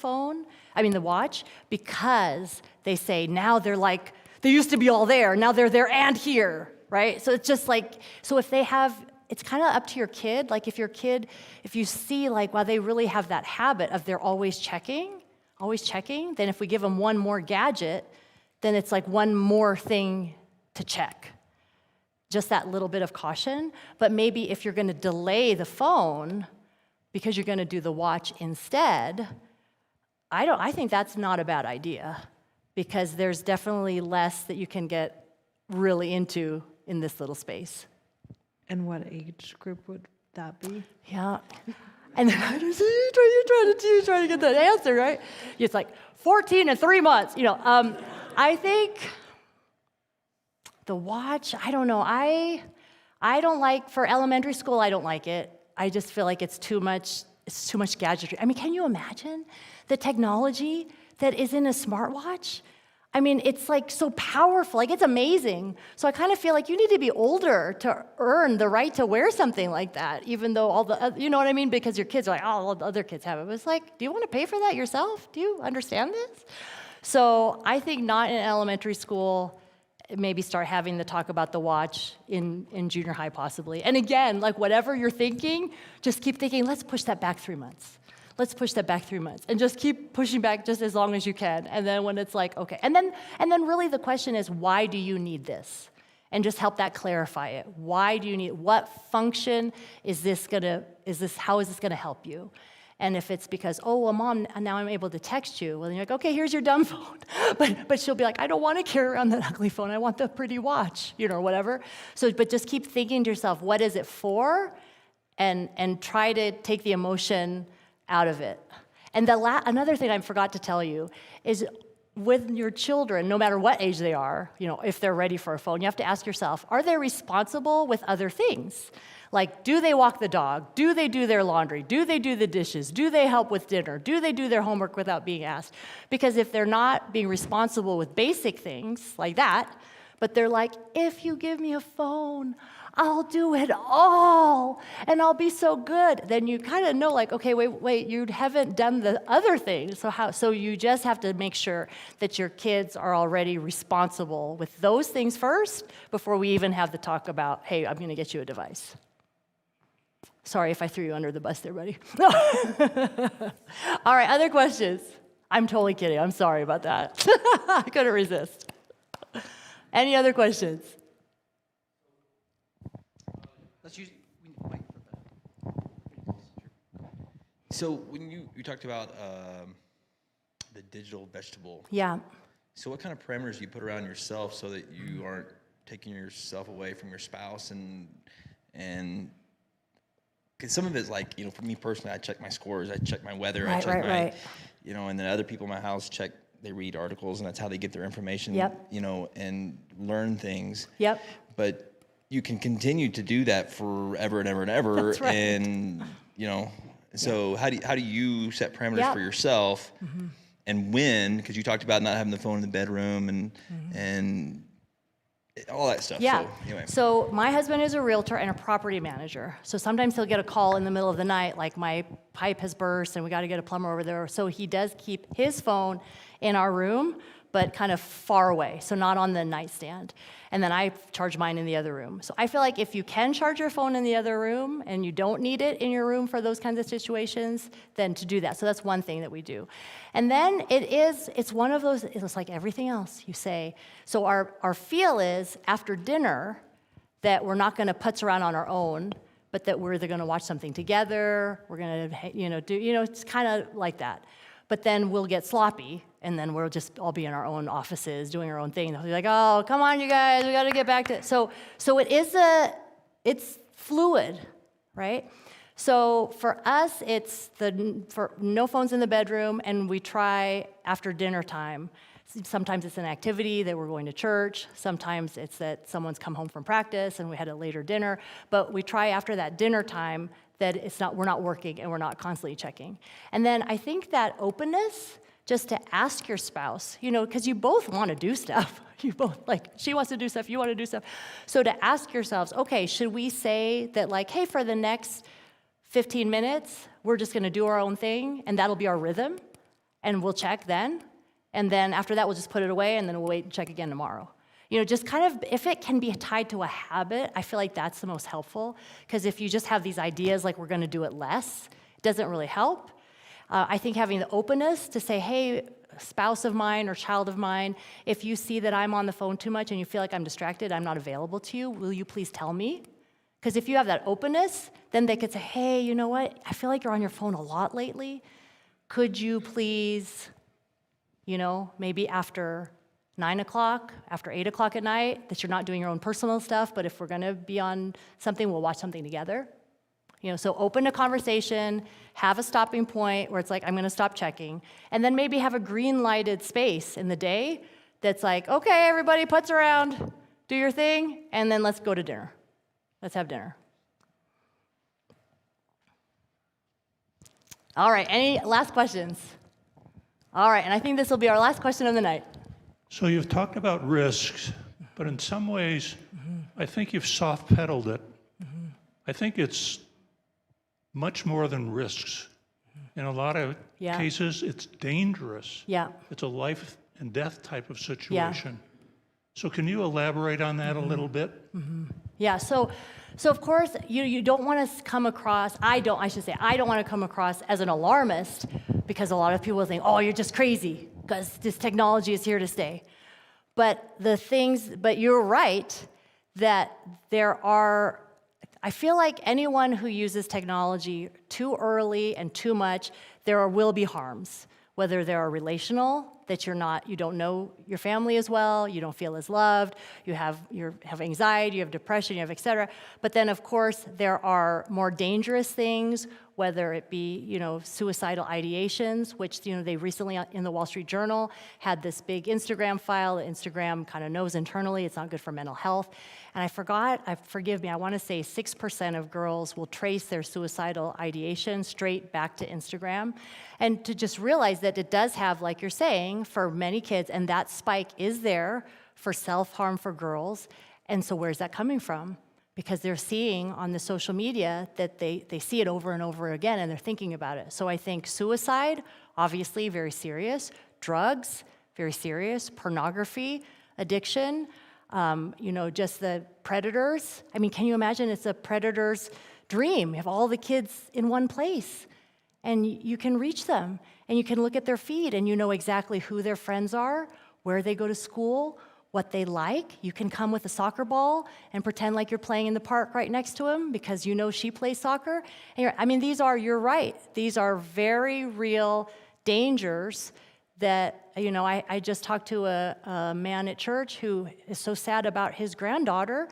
watch, because they say now they're like, they used to be all there, now they're there and here, right? So it's just like, so if they have, it's kind of up to your kid. Like if you see like, wow, they really have that habit of they're always checking, then if we give them one more gadget, then it's like one more thing to check. Just that little bit of caution. But maybe if you're going to delay the phone because you're going to do the watch instead, I think that's not a bad idea, because there's definitely less that you can get really into in this little space. And what age group would that be? Yeah. And then I just, you're trying to get that answer, right? It's like 14 and 3 months, I think the watch, I don't know. I don't like, for elementary school, I don't like it. I just feel like it's too much gadgetry. I mean, can you imagine the technology that is in a smartwatch? I mean, it's like so powerful, like it's amazing. So I kind of feel like you need to be older to earn the right to wear something like that, even though all the, you know what I mean? Because your kids are like, oh, all the other kids have it. But it's like, do you want to pay for that yourself? Do you understand this? So I think not in elementary school, maybe start having the talk about the watch in junior high possibly. And again, like whatever you're thinking, just keep thinking, let's push that back 3 months. Let's push that back 3 months and just keep pushing back just as long as you can. And then when it's like, okay. And then really the question is, why do you need this? And just help that clarify it. Why do you need, what function how is this gonna help you? And if it's because, oh, well, Mom, now I'm able to text you, well, then you're like, okay, here's your dumb phone. But she'll be like, I don't want to carry around that ugly phone. I want the pretty watch, or whatever. So, but just keep thinking to yourself, what is it for? And try to take the emotion out of it. And another thing I forgot to tell you is with your children, no matter what age they are, if they're ready for a phone, you have to ask yourself, are they responsible with other things? Like, do they walk the dog? Do they do their laundry? Do they do the dishes? Do they help with dinner? Do they do their homework without being asked? Because if they're not being responsible with basic things like that, but they're like, if you give me a phone, I'll do it all, and I'll be so good. Then you kind of know, like, okay, wait, you haven't done the other things. So you just have to make sure that your kids are already responsible with those things first before we even have the talk about, hey, I'm going to get you a device. Sorry if I threw you under the bus there, buddy. All right, other questions? I'm totally kidding. I'm sorry about that. I couldn't resist. Any other questions? Let's use. So when you talked about the digital vegetable, Yeah. so what kind of parameters do you put around yourself so that you aren't taking yourself away from your spouse and because some of it's like, for me personally, I check my scores, I check my weather, I check my, and then other people in my house they read articles and that's how they get their information, Yep. And learn things. Yep. But you can continue to do that forever and ever and ever. That's right. And, so how do you set parameters for yourself and when, because you talked about not having the phone in the bedroom and all that stuff. Yeah. So, anyway. So my husband is a realtor and a property manager. So sometimes he'll get a call in the middle of the night, like my pipe has burst and we got to get a plumber over there. So he does keep his phone in our room, but kind of far away, so not on the nightstand. And then I charge mine in the other room. So I feel like if you can charge your phone in the other room and you don't need it in your room for those kinds of situations, then to do that. So that's one thing that we do. And then it's one of those, it's like everything else you say. So our feel is after dinner that we're not gonna putz around on our own, but that we're either gonna watch something together, we're gonna, it's kind of like that. But then we'll get sloppy, and then we'll just all be in our own offices doing our own thing. They'll be like, oh, come on, you guys, we got to get back to it. So it's fluid, right? So for us, it's for no phones in the bedroom, and we try after dinner time. Sometimes it's an activity that we're going to church. Sometimes it's that someone's come home from practice and we had a later dinner. But we try after that dinner time that we're not working and we're not constantly checking. And then I think that openness, just to ask your spouse, because you both want to do stuff. You both, she wants to do stuff, you want to do stuff. So to ask yourselves, okay, should we say that hey, for the next 15 minutes, we're just going to do our own thing and that'll be our rhythm and we'll check then. And then after that, we'll just put it away and then we'll wait and check again tomorrow. Just kind of, if it can be tied to a habit, I feel like that's the most helpful. Because if you just have these ideas like we're going to do it less, it doesn't really help. I think having the openness to say, hey, spouse of mine or child of mine, if you see that I'm on the phone too much and you feel like I'm distracted, I'm not available to you, will you please tell me? Because if you have that openness, then they could say, hey, you know what? I feel like you're on your phone a lot lately. Could you please, maybe after 9 o'clock, after 8 o'clock at night, that you're not doing your own personal stuff, but if we're gonna be on something, we'll watch something together. So open a conversation, have a stopping point where it's like, I'm going to stop checking, and then maybe have a green lighted space in the day that's like, okay, everybody putz around, do your thing, and then let's go to dinner. Let's have dinner. All right, any last questions? All right, and I think this will be our last question of the night. So you've talked about risks, but in some ways, I think you've soft-pedaled it. I think it's much more than risks. In a lot of cases, it's dangerous. Yeah. It's a life and death type of situation. So can you elaborate on that a little bit? Yeah, so of course, you don't want to come across, I don't want to come across as an alarmist, because a lot of people think, oh, you're just crazy, because this technology is here to stay. But you're right that I feel like anyone who uses technology too early and too much, there will be harms, whether they are relational, that you don't know your family as well, you don't feel as loved, you have anxiety, you have depression, you have et cetera. But then, of course, there are more dangerous things, whether it be, suicidal ideations, which, they recently in the Wall Street Journal had this big Instagram file. Instagram kind of knows internally it's not good for mental health. And forgive me, I want to say 6% of girls will trace their suicidal ideation straight back to Instagram. And to just realize that it does have, like you're saying, for many kids, and that spike is there for self-harm for girls. And so where's that coming from? Because they're seeing on the social media that they see it over and over again, and they're thinking about it. So I think suicide, obviously very serious. Drugs, very serious. Pornography, addiction, just the predators. I mean, can you imagine it's a predator's dream? You have all the kids in one place, and you can reach them, and you can look at their feed, and you know exactly who their friends are, where they go to school, what they like. You can come with a soccer ball and pretend like you're playing in the park right next to him because she plays soccer. And you're right, these are very real dangers that, I just talked to a man at church who is so sad about his granddaughter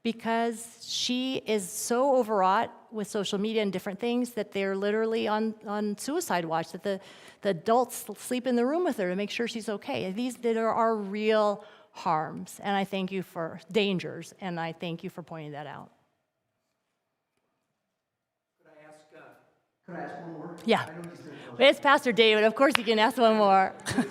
because she is so overwrought with social media and different things that they're literally on suicide watch, that the adults sleep in the room with her to make sure she's okay. There are real harms, and I thank you for dangers, and I thank you for pointing that out. Could I ask one more? Yeah. It's Pastor David. Of course you can ask one more. I'll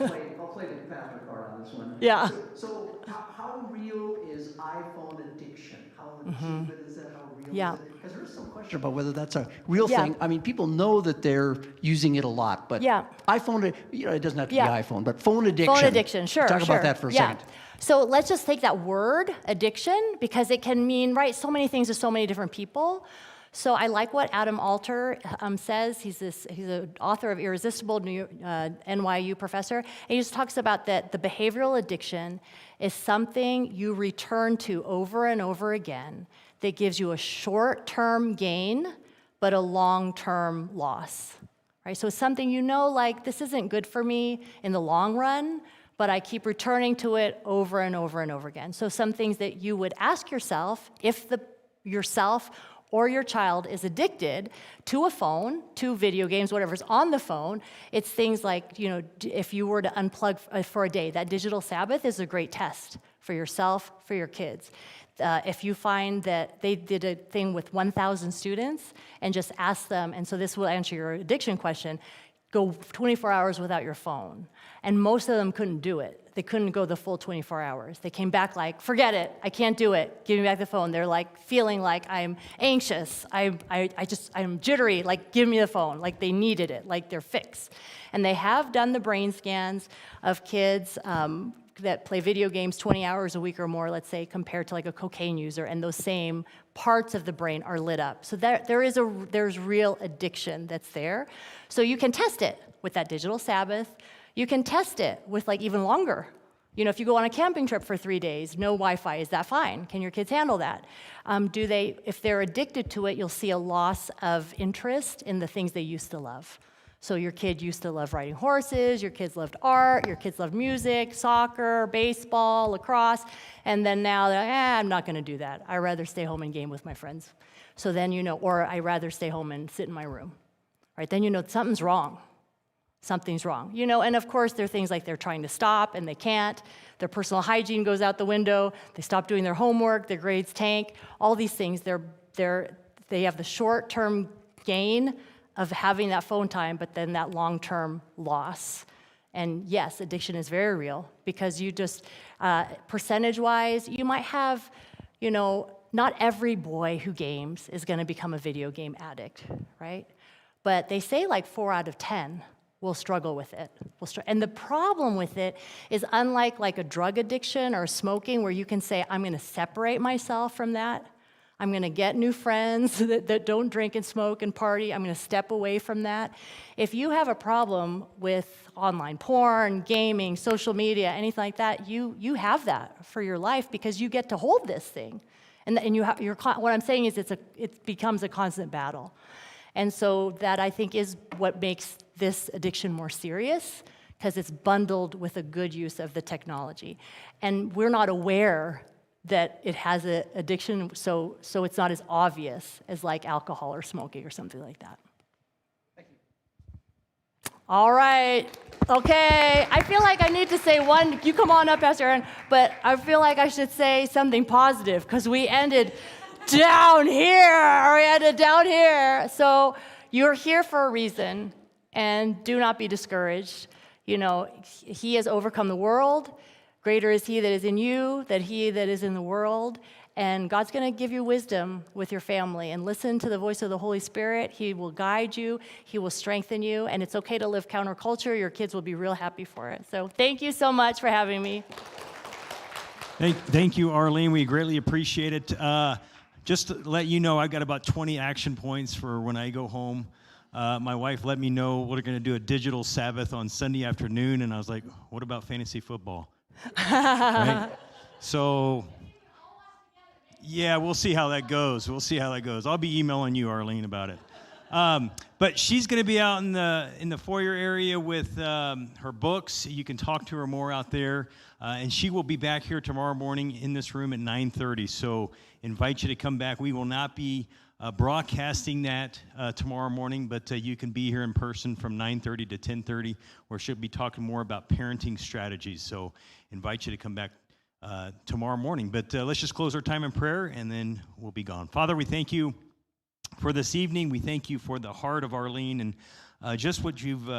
play the pastor card on this one. Yeah. So how real is iPhone addiction? How legitimate is that? How real is it? Because there's some question about whether that's a real thing. I mean, people know that they're using it a lot, but iPhone, it doesn't have to be iPhone, but phone addiction. Phone addiction, sure. Talk about that for a second. So let's just take that word, addiction, because it can mean, so many things to so many different people. So I like what Adam Alter says. He's an author of Irresistible, NYU professor. And he just talks about that the behavioral addiction is something you return to over and over again that gives you a short-term gain, but a long-term loss. Right? So it's something this isn't good for me in the long run, but I keep returning to it over and over and over again. So some things that you would ask yourself, if yourself or your child is addicted to a phone, to video games, whatever's on the phone, it's things like, if you were to unplug for a day, that digital Sabbath is a great test for yourself, for your kids. If you find that they did a thing with 1,000 students and just ask them, and so this will answer your addiction question, go 24 hours without your phone. And most of them couldn't do it. They couldn't go the full 24 hours. They came back like, forget it, I can't do it, give me back the phone. They're feeling like I'm anxious, I'm jittery, give me the phone, they needed it, they're fixed. And they have done the brain scans of kids that play video games 20 hours a week or more, let's say, compared to a cocaine user, and those same parts of the brain are lit up. So there's real addiction that's there. So you can test it with that digital Sabbath. You can test it with even longer. If you go on a camping trip for 3 days, no Wi-Fi, is that fine? Can your kids handle that? If they're addicted to it, you'll see a loss of interest in the things they used to love. So your kid used to love riding horses, your kids loved art, your kids loved music, soccer, baseball, lacrosse, and then now they're I'm not going to do that. I'd rather stay home and game with my friends. So then you know, or I'd rather stay home and sit in my room, right? Then you know something's wrong. Something's wrong, you know, and of course there are things like they're trying to stop and they can't. Their personal hygiene goes out the window. They stop doing their homework. Their grades tank. All these things. They have the short-term gain of having that phone time, but then that long-term loss. And yes, addiction is very real because you just percentage-wise, you might have, you know, not every boy who games is going to become a video game addict, right? But they say like 4 out of 10. Will struggle with it. And the problem with it is unlike like a drug addiction or smoking where you can say, I'm going to separate myself from that. I'm going to get new friends that don't drink and smoke and party. I'm going to step away from that. If you have a problem with online porn, gaming, social media, anything like that, you have that for your life because you get to hold this thing. And what I'm saying is it becomes a constant battle. And so that, I think, is what makes this addiction more serious, because it's bundled with a good use of the technology. And we're not aware that it has an addiction, so it's not as obvious as like alcohol or smoking or something like that. Thank you. All right. Okay. I feel like I need to say one. You come on up, Pastor Aaron. But I feel like I should say something positive, because we ended down here. So you're here for a reason, and do not be discouraged. You know, he has overcome the world. Greater is he that is in you than he that is in the world. And God's going to give you wisdom with your family. And listen to the voice of the Holy Spirit. He will guide you. He will strengthen you. And it's okay to live counterculture. Your kids will be real happy for it. So thank you so much for having me. Thank you, Arlene. We greatly appreciate it. Just to let you know, I've got about 20 action points for when I go home. My wife let me know we're going to do a digital Sabbath on Sunday afternoon, and I was like, what about fantasy football? Right? So, yeah, we'll see how that goes. I'll be emailing you, Arlene, about it. But she's going to be out in the foyer area with her books. You can talk to her more out there. And she will be back here tomorrow morning in this room at 9:30. So invite you to come back. We will not be broadcasting that tomorrow morning, but you can be here in person from 9:30 to 10:30, where she'll be talking more about parenting strategies. So invite you to come back tomorrow morning. But let's just close our time in prayer, and then we'll be gone. Father, we thank you for this evening. We thank you for the heart of Arlene and just what you've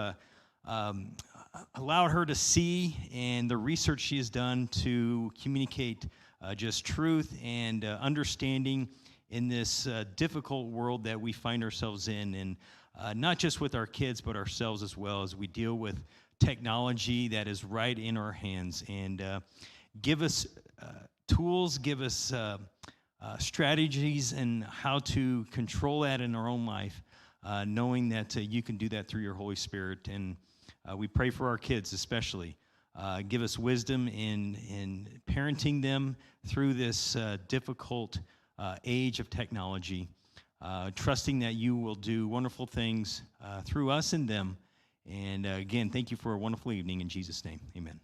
allowed her to see and the research she has done to communicate just truth and understanding in this difficult world that we find ourselves in, and not just with our kids, but ourselves as well, as we deal with technology that is right in our hands. And give us tools, give us strategies and how to control that in our own life, knowing that you can do that through your Holy Spirit. And we pray for our kids especially. Give us wisdom in parenting them through this difficult age of technology, trusting that you will do wonderful things through us and them. And again, thank you for a wonderful evening. In Jesus' name, amen.